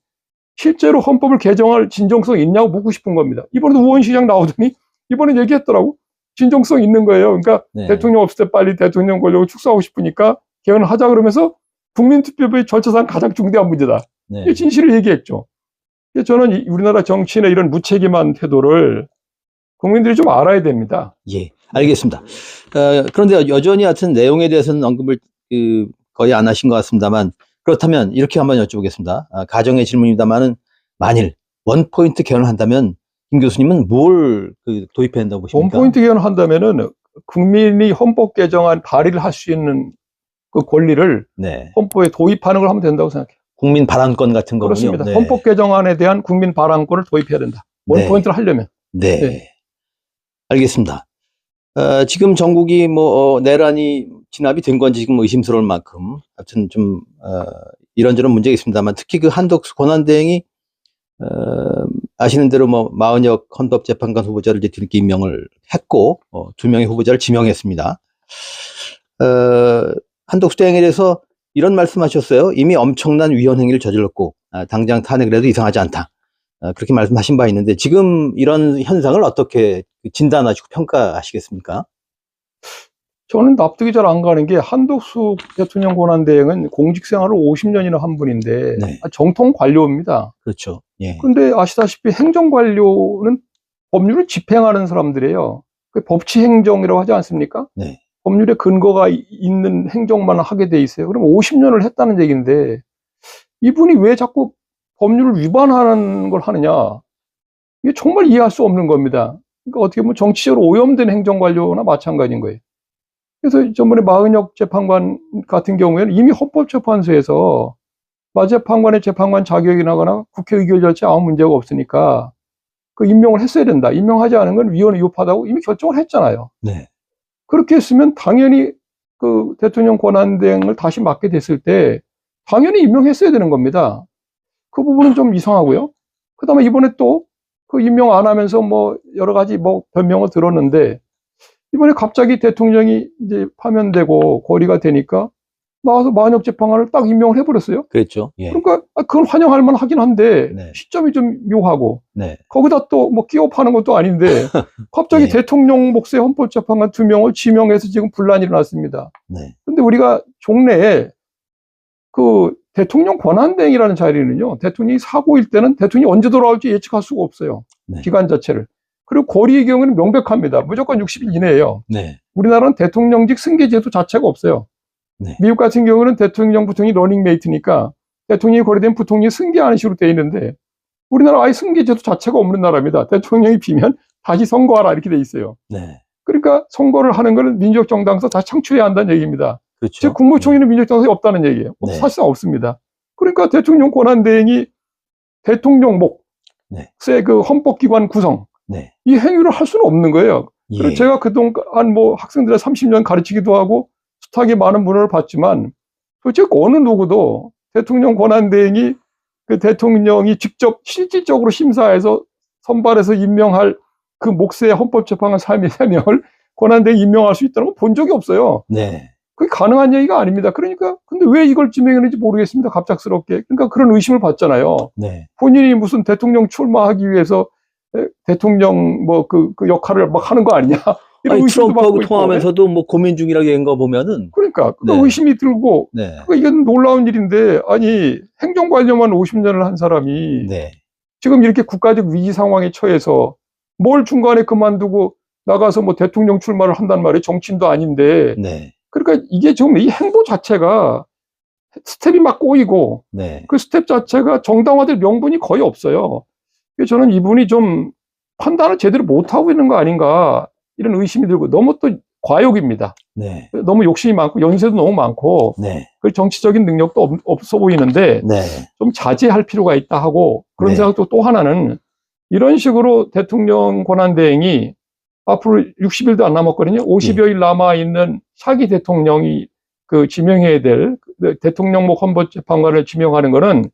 실제로 헌법을 개정할 진정성이 있냐고 묻고 싶은 겁니다. 이번에도 우원시장 나오더니 이번에 얘기했더라고. 진정성 있는 거예요. 그러니까 네. 대통령 없을 때 빨리 대통령 권력을 축소하고 싶으니까 개헌을 하자 그러면서 국민투표의 절차상 가장 중대한 문제다. 네. 이 진실을 얘기했죠. 저는 우리나라 정치인의 이런 무책임한 태도를 국민들이 좀 알아야 됩니다. 예, 알겠습니다. 그런데 여전히 하여튼 내용에 대해서는 언급을 거의 안 하신 것 같습니다만, 그렇다면 이렇게 한번 여쭤보겠습니다. 가정의 질문입니다만은, 만일 원포인트 개헌을 한다면 김 교수님은 뭘 도입해야 된다고 보십니까? 원포인트 개헌을 한다면은 국민이 헌법 개정안 발의를 할 수 있는 그 권리를 네. 헌법에 도입하는 걸 하면 된다고 생각해요. 국민 발언권 같은 거군요. 그렇습니다. 네. 헌법 개정안에 대한 국민 발언권을 도입해야 된다. 원포인트를 하려면. 네. 네. 알겠습니다. 지금 전국이 내란이 진압이 된 건지 지금 의심스러울 만큼, 하여튼 좀, 이런저런 문제가 있습니다만, 특히 그 한덕수 권한대행이, 아시는 대로 마은혁 헌법재판관 후보자를 이제 뒤늦게 임명을 했고, 2명의 후보자를 지명했습니다. 한덕수 대행에 대해서 이런 말씀하셨어요. 이미 엄청난 위헌 행위를 저질렀고, 당장 탄핵을 해도 이상하지 않다. 그렇게 말씀하신 바 있는데, 지금 이런 현상을 어떻게 진단하시고 평가하시겠습니까? 저는 납득이 잘 안 가는 게 한덕수 대통령 권한대행은 공직생활을 50년이나 한 분인데 네. 정통 관료입니다. 그렇죠. 예. 근데 아시다시피 행정관료는 법률을 집행하는 사람들이에요. 그 법치행정이라고 하지 않습니까? 네. 법률에 근거가 있는 행정만 하게 돼 있어요. 그럼 50년을 했다는 얘기인데 이분이 왜 자꾸 법률을 위반하는 걸 하느냐? 이게 정말 이해할 수 없는 겁니다. 그러니까 어떻게 보면 정치적으로 오염된 행정관료나 마찬가지인 거예요. 그래서 전번에 마은혁 재판관 같은 경우에는 이미 헌법재판소에서 마 재판관의 재판관 자격이 나거나 국회 의결 절차에 아무 문제가 없으니까 그 임명을 했어야 된다. 임명하지 않은 건 위헌 위법하다고 이미 결정을 했잖아요. 네. 그렇게 했으면 당연히 그 대통령 권한대행을 다시 맡게 됐을 때 당연히 임명했어야 되는 겁니다. 그 부분은 좀 이상하고요. 그 다음에 이번에 또 그 임명 안 하면서 여러 가지 변명을 들었는데 이번에 갑자기 대통령이 이제 파면되고 고리가 되니까 나와서 마은혁 재판관을 딱 임명을 해버렸어요. 그랬죠. 예. 그러니까 그건 환영할 만 하긴 한데 네. 시점이 좀 묘하고 네. 거기다 또 끼워 파는 것도 아닌데 갑자기 네. 대통령 몫의 헌법재판관 2명을 지명해서 지금 분란이 일어났습니다. 네. 근데 우리가 종래에 그 대통령 권한대행이라는 자리는요, 대통령이 사고일 때는 대통령이 언제 돌아올지 예측할 수가 없어요. 네. 기간 자체를. 그리고 고리의 경우는 명백합니다. 무조건 60일 이내예요. 네. 우리나라는 대통령직 승계제도 자체가 없어요. 네. 미국 같은 경우는 대통령, 부통령이 러닝메이트니까 대통령이 거래된 부통령이 승계하는 식으로 돼 있는데 우리나라 아예 승계제도 자체가 없는 나라입니다. 대통령이 비면 다시 선거하라 이렇게 돼 있어요. 네. 그러니까 선거를 하는 걸 민족정당에서 다시 창출해야 한다는 얘기입니다. 그렇죠. 즉 국무총리는 민족정당이 없다는 얘기예요. 네. 사실상 없습니다. 그러니까 대통령 권한대행이 대통령 몫의 네. 그 헌법기관 구성 네. 이 행위를 할 수는 없는 거예요. 예. 그리고 제가 그동안 학생들의 30년 가르치기도 하고 숱하게 많은 문헌을 봤지만 도대체 어느 누구도 대통령 권한대행이 그 대통령이 직접 실질적으로 심사해서 선발해서 임명할 그 몫의 헌법재판관 3명을 권한대행이 임명할 수 있다는 걸 본 적이 없어요. 네. 그게 가능한 얘기가 아닙니다. 그러니까 근데 왜 이걸 지명했는지 모르겠습니다. 갑작스럽게. 그러니까 그런 의심을 받잖아요. 네. 본인이 무슨 대통령 출마하기 위해서 대통령 그 역할을 막 하는 거 아니냐? 이런 아니, 의심도 받고 트럼프하고 있고. 통하면서도 고민 중이라고 얘기한 거 보면은. 그러니까 네. 의심이 들고. 네. 그러니까 이건 놀라운 일인데 아니 행정관료만 50년을 한 사람이 네. 지금 이렇게 국가적 위기 상황에 처해서 뭘 중간에 그만두고 나가서 대통령 출마를 한단 말이에요. 정치인도 아닌데. 네. 그러니까 이게 좀 이 행보 자체가 스텝이 막 꼬이고 네. 그 스텝 자체가 정당화될 명분이 거의 없어요. 그래서 저는 이분이 좀 판단을 제대로 못하고 있는 거 아닌가 이런 의심이 들고 너무 또 과욕입니다. 네. 너무 욕심이 많고 연세도 너무 많고 네. 그 정치적인 능력도 없어 보이는데 네. 좀 자제할 필요가 있다 하고 그런 네. 생각도 또 하나는 이런 식으로 대통령 권한대행이 앞으로 60일도 안 남았거든요. 50여일 남아있는 차기 대통령이 그 지명해야 될 대통령목 헌법재판관을 지명하는 거는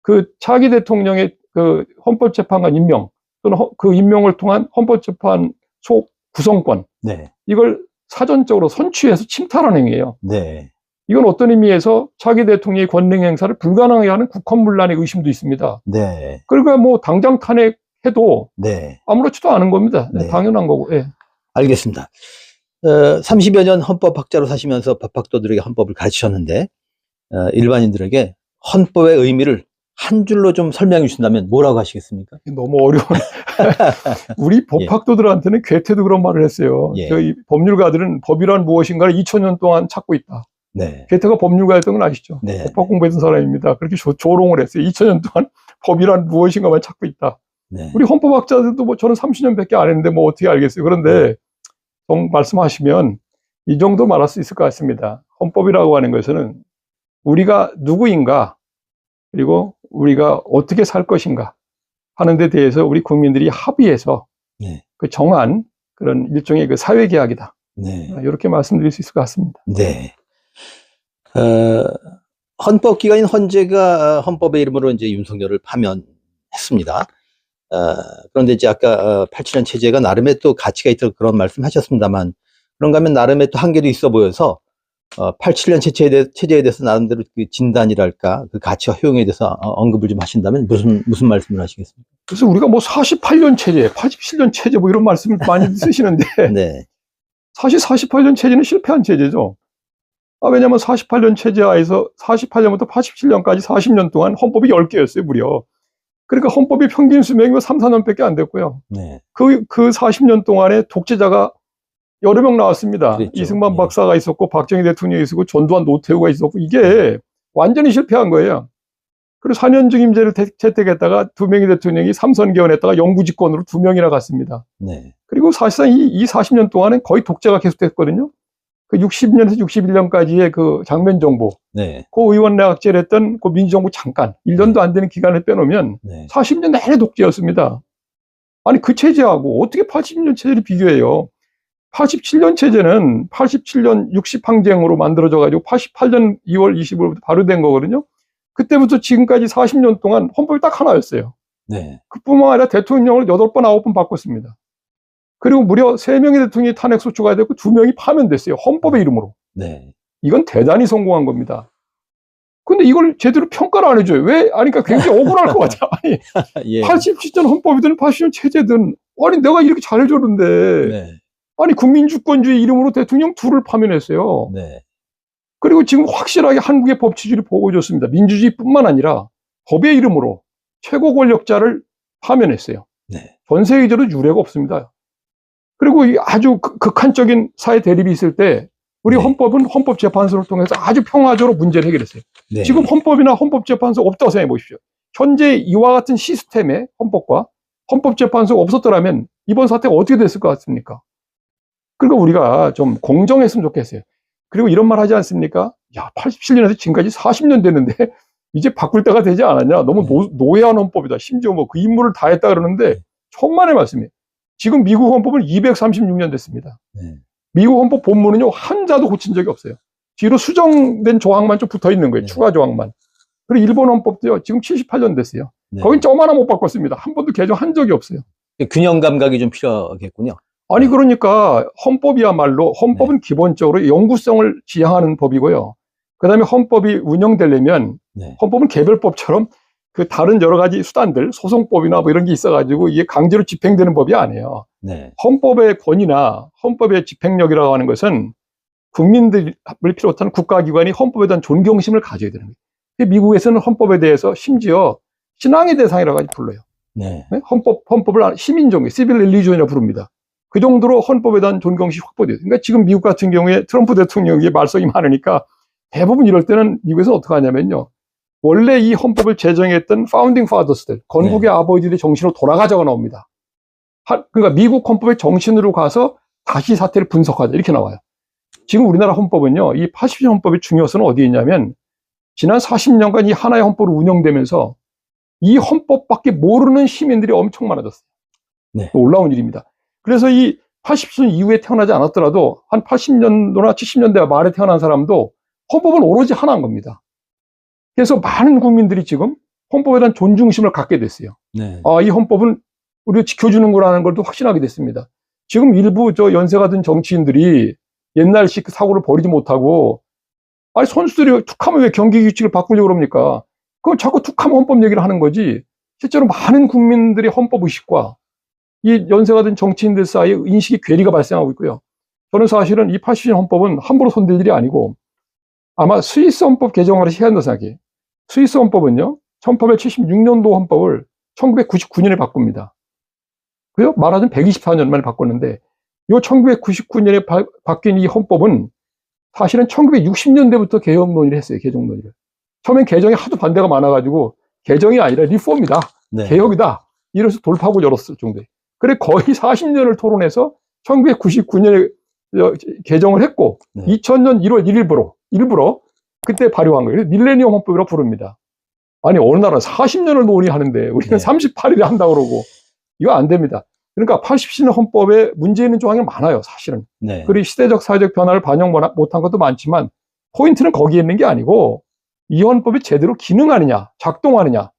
그 차기 대통령의 그 헌법재판관 임명 또는 그 임명을 통한 헌법재판소 구성권 네. 이걸 사전적으로 선취해서 침탈하는 행위예요. 네. 이건 어떤 의미에서 차기 대통령의 권능 행사를 불가능하게 하는 국헌문란의 의심도 있습니다. 네. 그러니까 당장 탄핵해도 네. 아무렇지도 않은 겁니다. 네. 당연한 거고. 예. 알겠습니다. 30여 년 헌법학자로 사시면서 법학도들에게 헌법을 가르치셨는데, 일반인들에게 헌법의 의미를 한 줄로 좀 설명해 주신다면 뭐라고 하시겠습니까? 너무 어려운. 우리 법학도들한테는 괴테도 그런 말을 했어요. 예. 저희 법률가들은 법이란 무엇인가를 2000년 동안 찾고 있다. 네. 괴테가 법률가였던 건 아시죠? 네. 법학 공부했던 사람입니다. 그렇게 조롱을 했어요. 2000년 동안 법이란 무엇인가만 찾고 있다. 네. 우리 헌법학자들도 뭐 저는 30년밖에 안 했는데 뭐 어떻게 알겠어요. 그런데 말씀하시면 이 정도 말할 수 있을 것 같습니다. 헌법이라고 하는 것은 우리가 누구인가, 그리고 우리가 어떻게 살 것인가 하는 데 대해서 우리 국민들이 합의해서 네. 그 정한 그런 일종의 그 사회계약이다. 네. 이렇게 말씀드릴 수 있을 것 같습니다. 네. 헌법기관인 헌재가 헌법의 이름으로 이제 윤석열을 파면했습니다. 그런데 이제 아까 87년 체제가 나름의 또 가치가 있다고 그런 말씀 하셨습니다만, 그런가 하면 나름의 또 한계도 있어 보여서 87년 체제에 대해서 나름대로 그 진단이랄까, 그 가치와 효용에 대해서 언급을 좀 하신다면 무슨 말씀을 하시겠습니까? 그래서 우리가 뭐 48년 체제, 87년 체제 뭐 이런 말씀을 많이 쓰시는데 네. 사실 48년 체제는 실패한 체제죠. 왜냐하면 48년 체제 하에서 48년부터 87년까지 40년 동안 헌법이 10개였어요, 무려. 그러니까 헌법의 평균 수명이 3, 4년밖에 안 됐고요. 네. 그 40년 동안에 독재자가 여러 명 나왔습니다. 그랬죠. 이승만 예. 박사가 있었고, 박정희 대통령이 있었고, 전두환 노태우가 있었고, 이게 완전히 실패한 거예요. 그리고 4년중임제를 채택했다가 2명의 대통령이 3선 개헌했다가 영구집권으로 2명이나 갔습니다. 네. 그리고 사실상 이 40년 동안은 거의 독재가 계속됐거든요. 그 60년에서 61년까지의 그 장면정부, 네. 고 의원내각제를 했던 그 민주정부 잠깐, 1년도 안 되는 기간을 빼놓으면 네. 40년 내내 독재였습니다. 아니, 그 체제하고 어떻게 80년 체제를 비교해요? 87년 체제는 87년 60항쟁으로 만들어져가지고 88년 2월 25일부터 발효된 거거든요. 그때부터 지금까지 40년 동안 헌법이 딱 하나였어요. 네. 그뿐만 아니라 대통령을 8번, 9번 바꿨습니다. 그리고 무려 3명의 대통령이 탄핵소추가 됐고 2명이 파면됐어요. 헌법의 이름으로. 네. 이건 대단히 성공한 겁니다. 근데 이걸 제대로 평가를 안 해줘요. 왜? 아니, 그러니까 굉장히 억울할 것 같아. 아니, 예. 87년 헌법이든 80년 체제든, 아니, 내가 이렇게 잘해줬는데, 네. 아니, 국민주권주의 이름으로 대통령 둘을 파면했어요. 네. 그리고 지금 확실하게 한국의 법치주의를 보여줬습니다. 민주주의뿐만 아니라 법의 이름으로 최고 권력자를 파면했어요. 네. 전 세계적으로 유례가 없습니다. 그리고 이 아주 극한적인 사회 대립이 있을 때 우리 네. 헌법은 헌법재판소를 통해서 아주 평화적으로 문제를 해결했어요. 네. 지금 헌법이나 헌법재판소 없다고 생각해 보십시오. 현재 이와 같은 시스템의 헌법과 헌법재판소가 없었더라면 이번 사태가 어떻게 됐을 것 같습니까? 그러니까 우리가 좀 공정했으면 좋겠어요. 그리고 이런 말 하지 않습니까? 야, 87년에서 지금까지 40년 됐는데 이제 바꿀 때가 되지 않았냐? 너무 노예한 헌법이다. 심지어 뭐 그 임무를 다 했다 그러는데 천만의 말씀이에요. 지금 미국 헌법은 236년 됐습니다. 네. 미국 헌법 본문은요, 한자도 고친 적이 없어요. 뒤로 수정된 조항만 좀 붙어 있는 거예요. 네. 추가 조항만. 그리고 일본 헌법도요, 지금 78년 됐어요. 네. 거긴 점 하나 못 바꿨습니다. 한 번도 개정한 적이 없어요. 균형 감각이 좀 필요하겠군요. 아니, 그러니까 헌법이야말로, 헌법은 기본적으로 영구성을 지향하는 법이고요. 그 다음에 헌법이 운영되려면, 네. 헌법은 개별법처럼 그 다른 여러 가지 수단들, 소송법이나 뭐 이런 게 있어가지고 이게 강제로 집행되는 법이 아니에요. 네. 헌법의 권위나 헌법의 집행력이라고 하는 것은 국민들을 비롯한 국가기관이 헌법에 대한 존경심을 가져야 되는 거예요. 미국에서는 헌법에 대해서 심지어 신앙의 대상이라고 불러요. 네. 헌법을 시민종교, 시빌 릴리전이라고 부릅니다. 그 정도로 헌법에 대한 존경심이 확보돼요. 그러니까 지금 미국 같은 경우에 트럼프 대통령이 말썽이 많으니까 대부분 이럴 때는 미국에서 어떻게 하냐면요. 원래 이 헌법을 제정했던 파운딩 파더스들, 건국의 아버지들의 정신으로 돌아가자고 나옵니다. 그러니까 미국 헌법의 정신으로 가서 다시 사태를 분석하자 이렇게 나와요. 지금 우리나라 헌법은요, 이 80년 헌법의 중요성은 어디에 있냐면 지난 40년간 이 하나의 헌법으로 운영되면서 이 헌법밖에 모르는 시민들이 엄청 많아졌어요. 네. 놀라운 일입니다. 그래서 이 80년 이후에 태어나지 않았더라도 한 80년도나 70년대 말에 태어난 사람도 헌법은 오로지 하나인 겁니다. 그래서 많은 국민들이 지금 헌법에 대한 존중심을 갖게 됐어요. 네. 이 헌법은 우리가 지켜주는 거라는 걸 또 확신하게 됐습니다. 지금 일부 연세가 든 정치인들이 옛날식 사고를 버리지 못하고, 아니, 선수들이 툭하면 왜 경기 규칙을 바꾸려고 그럽니까? 그거 자꾸 툭하면 헌법 얘기를 하는 거지. 실제로 많은 국민들의 헌법 의식과 이 연세가 든 정치인들 사이에 인식의 괴리가 발생하고 있고요. 저는 사실은 이 80년 헌법은 함부로 손댈 일이 아니고 아마 스위스 헌법 개정을 해야 한다고 생각해요. 스위스 헌법은요, 1876년도 헌법을 1999년에 바꿉니다. 그요? 말하자면 124년 만에 바꿨는데, 이 1999년에 바뀐 이 헌법은 사실은 1960년대부터 개혁 논의를 했어요, 개정 논의를. 처음엔 개정에 하도 반대가 많아가지고, 개정이 아니라 리폼이다, 네. 개혁이다, 이래서 돌파구 열었을 정도예요. 그래, 거의 40년을 토론해서 1999년에 개정을 했고, 네. 2000년 1월 1일부로, 일부러 그때 발효한 거예요. 밀레니엄 헌법이라고 부릅니다. 아니, 어느 나라는 40년을 논의하는데, 우리는 네. 38일에 한다고 그러고, 이거 안 됩니다. 그러니까 80년 헌법에 문제 있는 조항이 많아요, 사실은. 네. 그리고 시대적 사회적 변화를 반영 못한 것도 많지만 포인트는 거기에 있는 게 아니고 이 헌법이 제대로 기능하느냐, 작동하느냐,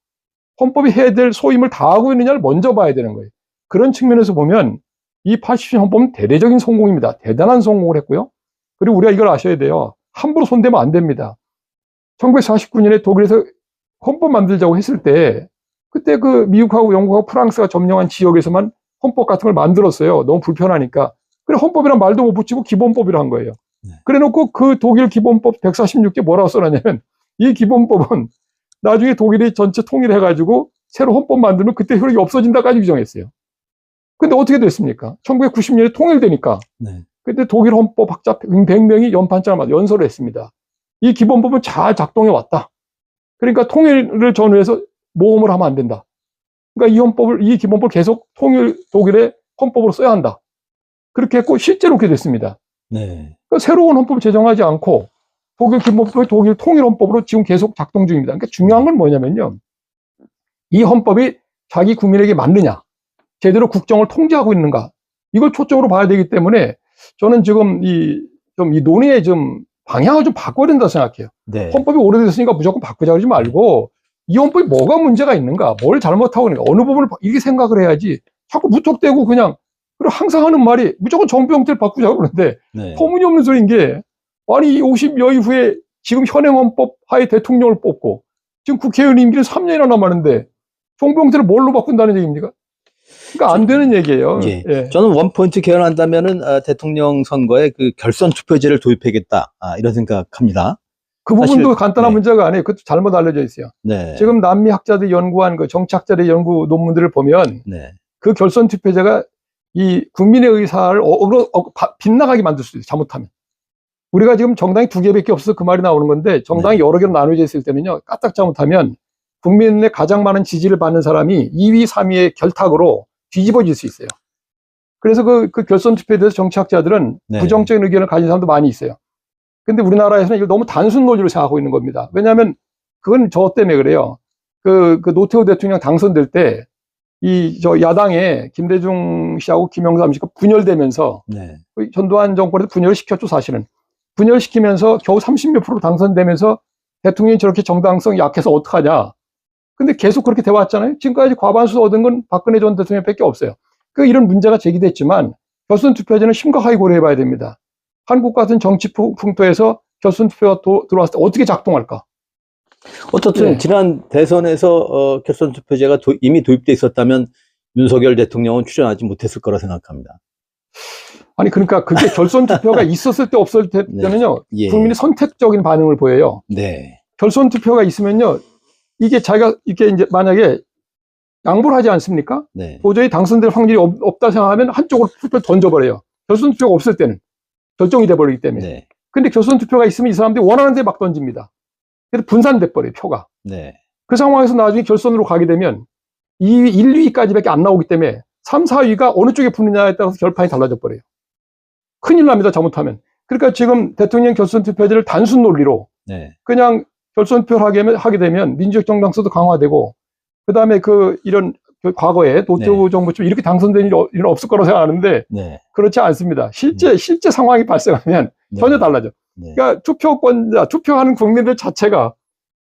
헌법이 해야 될 소임을 다하고 있느냐를 먼저 봐야 되는 거예요. 그런 측면에서 보면 이 80년 헌법은 대대적인 성공입니다. 대단한 성공을 했고요. 그리고 우리가 이걸 아셔야 돼요. 함부로 손대면 안 됩니다. 1949년에 독일에서 헌법 만들자고 했을 때 그때 그 미국하고 영국하고 프랑스가 점령한 지역에서만 헌법 같은 걸 만들었어요. 너무 불편하니까. 그래, 헌법이란 말도 못 붙이고 기본법이라 한 거예요. 네. 그래 놓고 그 독일 기본법 146개 뭐라고 써놨냐면 이 기본법은 나중에 독일이 전체 통일해가지고 새로 헌법 만들면 그때 효력이 없어진다까지 규정했어요. 근데 어떻게 됐습니까? 1990년에 통일되니까 네. 그때 독일 헌법 학자 100명이 연판장을 연설을 했습니다. 이 기본법은 잘 작동해 왔다. 그러니까 통일을 전후해서 모험을 하면 안 된다. 그러니까 이 기본법을 계속 독일의 헌법으로 써야 한다. 그렇게 했고, 실제로 그렇게 됐습니다. 네. 그러니까 새로운 헌법을 제정하지 않고, 독일 기본법이 독일 통일 헌법으로 지금 계속 작동 중입니다. 그러니까 중요한 건 뭐냐면요. 이 헌법이 자기 국민에게 맞느냐, 제대로 국정을 통제하고 있는가, 이걸 초점으로 봐야 되기 때문에, 저는 지금 이 논의의 방향을 좀 바꿔야 된다고 생각해요. 네. 헌법이 오래됐으니까 무조건 바꾸자 그러지 말고, 이 헌법이 뭐가 문제가 있는가, 뭘 잘못하고 있는가, 어느 부분을 이렇게 생각을 해야지, 자꾸 무턱대고 그리고 항상 하는 말이 무조건 정부 형태를 바꾸자고 그러는데, 네. 터무니없는 소리인 게, 아니, 50여 이후에 지금 현행 헌법 하에 대통령을 뽑고, 지금 국회의원 임기는 3년이나 남았는데, 정부 형태를 뭘로 바꾼다는 얘기입니까? 그러니까 안 되는 얘기예요. 예. 예. 저는 원포인트 개헌한다면은 대통령 선거에 그 결선 투표제를 도입하겠다, 이런 생각합니다. 그 부분도 사실, 간단한 네. 문제가 아니에요. 그것도 잘못 알려져 있어요. 네. 지금 남미 학자들이 연구한 그 정치학자들의 연구 논문들을 보면 네. 그 결선 투표제가 이 국민의 의사를 빗나가게 만들 수도 있어요. 잘못하면. 우리가 지금 정당이 2개밖에 없어서 그 말이 나오는 건데 정당이 네. 여러 개로 나눠져 있을 때는요. 까딱 잘못하면 국민의 가장 많은 지지를 받는 사람이 2위, 3위의 결탁으로 뒤집어질 수 있어요. 그래서 그 결선 투표에 대해서 정치학자들은 네. 부정적인 의견을 가진 사람도 많이 있어요. 근데 우리나라에서는 이걸 너무 단순 논리로 생각하고 있는 겁니다. 왜냐하면 그건 저 때문에 그래요. 그 노태우 대통령 당선될 때 야당에 김대중 씨하고 김영삼 씨가 분열되면서 네. 전두환 정권에서 분열을 시켰죠, 사실은. 분열시키면서 겨우 30몇 프로 당선되면서 대통령이 저렇게 정당성이 약해서 어떡하냐. 근데 계속 그렇게 돼 왔잖아요. 지금까지 과반수 얻은 건 박근혜 전 대통령밖에 없어요. 이런 문제가 제기됐지만 결선 투표제는 심각하게 고려해 봐야 됩니다. 한국 같은 정치 풍토에서 결선 투표가 들어왔을 때 어떻게 작동할까? 어떻든 예. 지난 대선에서 결선 투표제가 이미 도입돼 있었다면 윤석열 대통령은 출연하지 못했을 거라 생각합니다. 아니, 그러니까 그게 결선 투표가 있었을 때 없을 때는요, 예. 국민이 선택적인 반응을 보여요. 네. 결선 투표가 있으면요, 이게 자기가 이렇게 이제 만약에 양보를 하지 않습니까? 네. 도저히 당선될 확률이 없다 생각하면 한쪽으로 투표를 던져버려요. 결선 투표가 없을 때는. 결정이 돼버리기 때문에. 네. 근데 결선 투표가 있으면 이 사람들이 원하는 데 막 던집니다. 그래서 분산돼 버려요, 표가. 네. 그 상황에서 나중에 결선으로 가게 되면 2위, 1, 2위까지밖에 안 나오기 때문에 3, 4위가 어느 쪽에 붙느냐에 따라서 결판이 달라져 버려요. 큰일 납니다, 잘못하면. 그러니까 지금 대통령 결선 투표제를 단순 논리로 네. 그냥 결선 투표를 하게 되면 민주적 정당성도 강화되고, 그 다음에 이런 과거에 노태우 네. 정부처럼 이렇게 당선된 일은 없을 거라고 생각하는데, 네. 그렇지 않습니다. 실제 상황이 발생하면 네. 전혀 달라져. 네. 그러니까 투표권자, 투표하는 국민들 자체가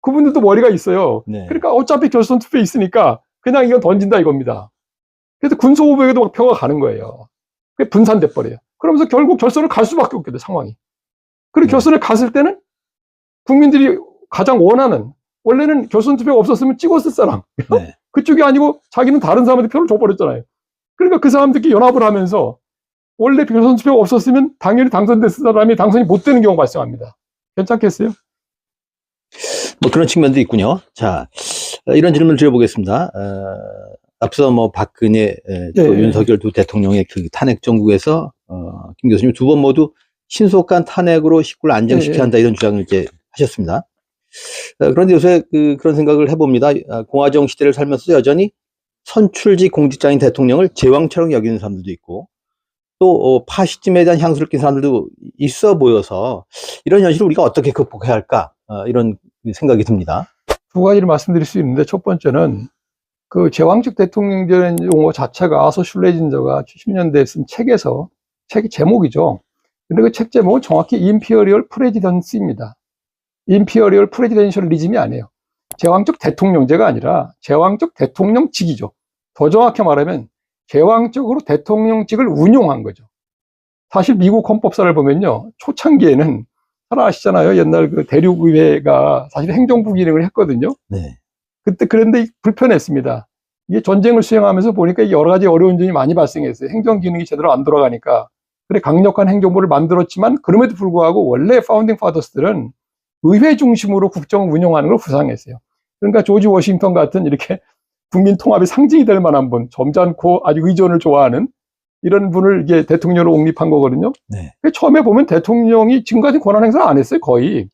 그분들도 머리가 있어요. 네. 그러니까 어차피 결선 투표에 있으니까 그냥 이건 던진다 이겁니다. 그래서 군소 후보에도 막 표가 가는 거예요. 그게 분산돼 버려요. 그러면서 결국 결선을 갈 수밖에 없게 돼, 상황이. 그리고 네. 결선을 갔을 때는 국민들이 가장 원하는, 원래는 결선 투표가 없었으면 찍었을 사람, 네. 그쪽이 아니고 자기는 다른 사람한테 표를 줘버렸잖아요. 그러니까 그 사람들끼리 연합을 하면서 원래 별선 투표가 없었으면 당연히 당선됐을 사람이 당선이 못 되는 경우가 발생합니다. 괜찮겠어요? 뭐 그런 측면도 있군요. 자, 이런 질문을 드려보겠습니다. 앞서 뭐 박근혜, 또 예. 윤석열 두 대통령의 그 탄핵 정국에서 김 교수님 두 번 모두 신속한 탄핵으로 식구를 안정시켜야 한다 이런 주장을 이제 하셨습니다. 그런데 요새 그런 생각을 해봅니다. 공화정 시대를 살면서 여전히 선출직 공직자인 대통령을 제왕처럼 여기는 사람들도 있고 또 파시즘에 대한 향수를 낀 사람들도 있어 보여서 이런 현실을 우리가 어떻게 극복해야 할까 이런 생각이 듭니다. 두 가지를 말씀드릴 수 있는데 첫 번째는 그 제왕적 대통령제라는 용어 자체가 아서 슐레징저가 70년대에 쓴 책에서 책의 제목이죠. 근데 그 책 제목은 정확히 임피어리얼 프레지던시입니다. 임피어리얼 프레지던셜리즘이 아니에요. 제왕적 대통령제가 아니라 제왕적 대통령직이죠. 더 정확히 말하면 제왕적으로 대통령직을 운용한 거죠. 사실 미국 헌법사를 보면요. 초창기에는 잘 아시잖아요. 옛날 그 대륙의회가 사실 행정부 기능을 했거든요. 네. 그때 그런데 불편했습니다. 이게 전쟁을 수행하면서 보니까 여러 가지 어려운 점이 많이 발생했어요. 행정 기능이 제대로 안 돌아가니까. 그래 강력한 행정부를 만들었지만 그럼에도 불구하고 원래 파운딩 파더스들은 의회 중심으로 국정을 운영하는 걸 구상했어요. 그러니까 조지 워싱턴 같은 이렇게 국민 통합의 상징이 될 만한 분, 점잖고 아주 의존을 좋아하는 이런 분을 이게 대통령으로 옹립한 거거든요. 네. 처음에 보면 대통령이 지금까지 권한 행사를 안 했어요, 거의.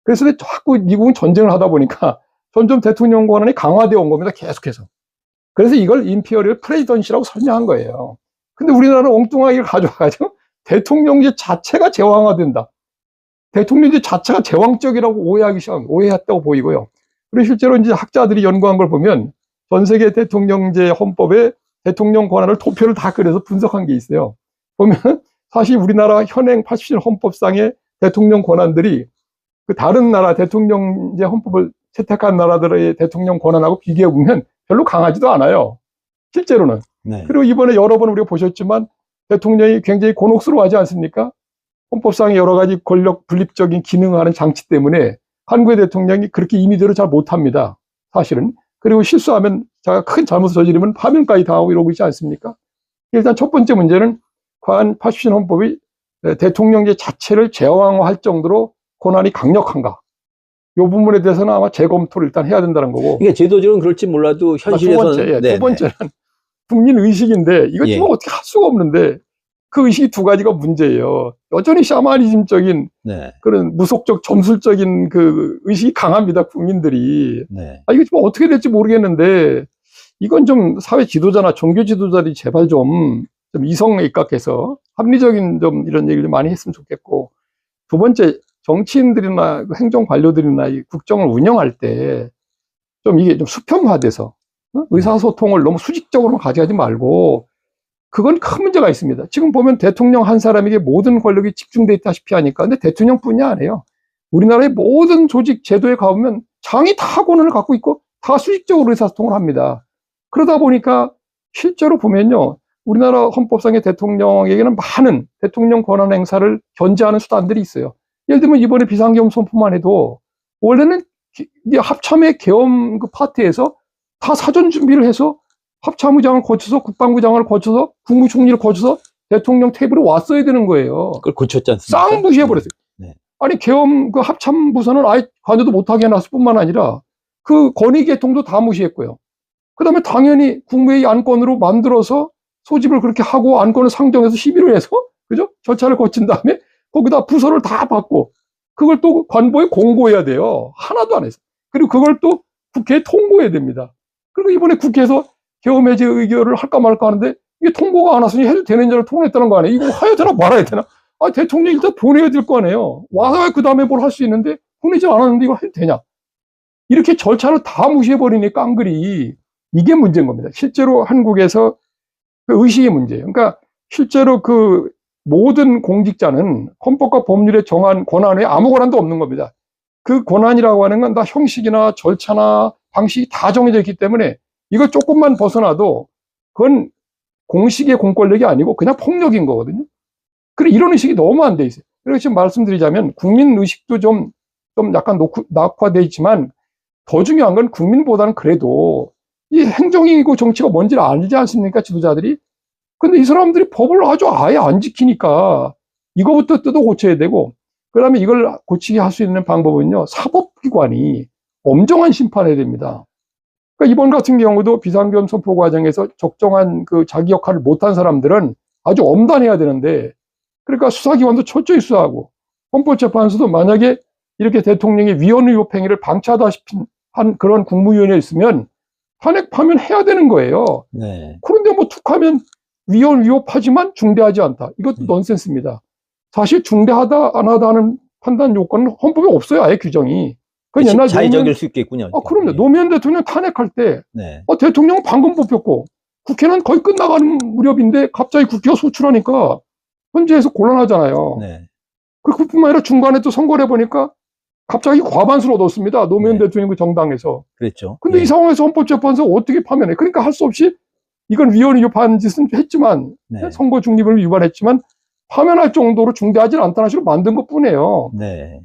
그래서 자꾸 미국은 전쟁을 하다 보니까 점점 대통령 권한이 강화되어 온 겁니다, 계속해서. 그래서 이걸 임피어리얼 프레지던시라고 설명한 거예요. 근데 우리나라는 엉뚱하게 가져와가지고 대통령제 자체가 제왕화된다. 대통령제 자체가 제왕적이라고 오해했다고 보이고요. 그리고 실제로 이제 학자들이 연구한 걸 보면 전 세계 대통령제 헌법에 대통령 권한을 도표를 다 그려서 분석한 게 있어요. 보면 사실 우리나라 현행 80년 헌법상의 대통령 권한들이 그 다른 나라 대통령제 헌법을 채택한 나라들의 대통령 권한하고 비교해 보면 별로 강하지도 않아요. 실제로는. 네. 그리고 이번에 여러 번 우리가 보셨지만 대통령이 굉장히 곤혹스러워하지 않습니까? 헌법상의 여러 가지 권력 분립적인 기능을 하는 장치 때문에 한국의 대통령이 그렇게 임의대로 잘 못합니다. 사실은. 그리고 실수하면 자가 큰 잘못을 저지르면 파면까지 당하고 이러고 있지 않습니까? 일단 첫 번째 문제는 과연 80년 헌법이 대통령제 자체를 제왕화할 정도로 권한이 강력한가? 이 부분에 대해서는 아마 재검토를 일단 해야 된다는 거고. 이게 제도적으로는 그럴지 몰라도 현실에서는 두 번째, 네, 두 번째는 국민 의식인데 이거 예. 지금 어떻게 할 수가 없는데 그 의식이 두 가지가 문제예요. 여전히 샤머니즘적인 네. 그런 무속적 점술적인 그 의식이 강합니다, 국민들이. 네. 이거 좀 어떻게 될지 모르겠는데 이건 좀 사회 지도자나 종교 지도자들이 제발 좀 이성에 입각해서 합리적인 좀 이런 얘기를 많이 했으면 좋겠고, 두 번째 정치인들이나 행정 관료들이나 이 국정을 운영할 때 좀 이게 좀 수평화돼서 의사소통을 너무 수직적으로만 가져가지 말고, 그건 큰 문제가 있습니다. 지금 보면 대통령 한 사람에게 모든 권력이 집중돼 있다시피 하니까. 근데 대통령뿐이 아니에요. 우리나라의 모든 조직 제도에 가보면 장이 다 권한을 갖고 있고 다 수직적으로 의사소통을 합니다. 그러다 보니까 실제로 보면요, 우리나라 헌법상의 대통령에게는 많은 대통령 권한 행사를 견제하는 수단들이 있어요. 예를 들면 이번에 비상계엄 선포만 해도 원래는 합참의 계엄 그 파티에서 다 사전 준비를 해서 합참의장을 거쳐서 국방부장을 거쳐서 국무총리를 거쳐서 대통령 테이블에 왔어야 되는 거예요. 그걸 고쳤지 않습니까? 싹 무시해버렸어요. 네. 아니 계엄 그 합참부서는 아예 관여도 못하게 해놨을 뿐만 아니라 그 건의계통도 다 무시했고요. 그 다음에 당연히 국무회의 안건으로 만들어서 소집을 그렇게 하고 안건을 상정해서 심의를 해서, 그죠? 절차를 거친 다음에 거기다 부서를 다 받고 그걸 또 관보에 공고해야 돼요. 하나도 안 했어요. 그리고 그걸 또 국회에 통보해야 됩니다. 그리고 이번에 국회에서 계엄 해제 의결을 할까 말까 하는데 이게 통보가 안 왔으니 해도 되는 자를 통했다는 거 아니에요? 이거 해야 되나 말아야 되나? 대통령이 일단 보내야 될 거 아니에요. 와서 그 다음에 뭘 할 수 있는데 보내지 않았는데 이거 해도 되냐? 이렇게 절차를 다 무시해버리니 깡그리. 이게 문제인 겁니다. 실제로 한국에서 그 의식의 문제예요. 그러니까 실제로 그 모든 공직자는 헌법과 법률에 정한 권한 외에 아무 권한도 없는 겁니다. 그 권한이라고 하는 건 다 형식이나 절차나 방식이 다 정해져 있기 때문에 이거 조금만 벗어나도 그건 공식의 공권력이 아니고 그냥 폭력인 거거든요. 그래, 이런 의식이 너무 안 돼 있어요. 그래서 지금 말씀드리자면 국민 의식도 좀 약간 낙화돼 있지만 더 중요한 건 국민보다는 그래도 이 행정이고 정치가 뭔지를 알지 않습니까? 지도자들이. 근데 이 사람들이 법을 아주 아예 안 지키니까 이거부터 뜯어 고쳐야 되고, 그 다음에 이걸 고치게 할 수 있는 방법은요, 사법기관이 엄정한 심판해야 됩니다. 그러니까 이번 같은 경우도 비상계엄 선포 과정에서 적정한 그 자기 역할을 못한 사람들은 아주 엄단해야 되는데, 그러니까 수사기관도 철저히 수사하고, 헌법재판소도 만약에 이렇게 대통령이 위헌의혹 행위를 방치하다시피 한 그런 국무위원회 있으면 탄핵 파면 해야 되는 거예요. 네. 그런데 뭐 툭하면 위헌 위법하지만 중대하지 않다. 이것도 넌센스입니다. 사실 중대하다 안 하다 하는 판단 요건은 헌법에 없어요. 아예 규정이. 그 옛날 자의적일 수 있겠군요. 그럼요. 노무현 대통령 탄핵할 때 네. 대통령은 방금 뽑혔고 국회는 거의 끝나가는 무렵인데 갑자기 국회가 소출하니까 헌재에서 곤란하잖아요. 네. 그뿐만 아니라 중간에 또 선거를 해보니까 갑자기 과반수를 얻었습니다. 노무현 네. 대통령 그 정당에서. 그랬죠. 근데 네. 이 상황에서 헌법재판소가 어떻게 파면해? 그러니까 할 수 없이 이건 위헌 위법한 짓은 했지만 네. 선거 중립을 위반했지만 파면할 정도로 중대하지 않다는 식으로 만든 것뿐이에요. 네.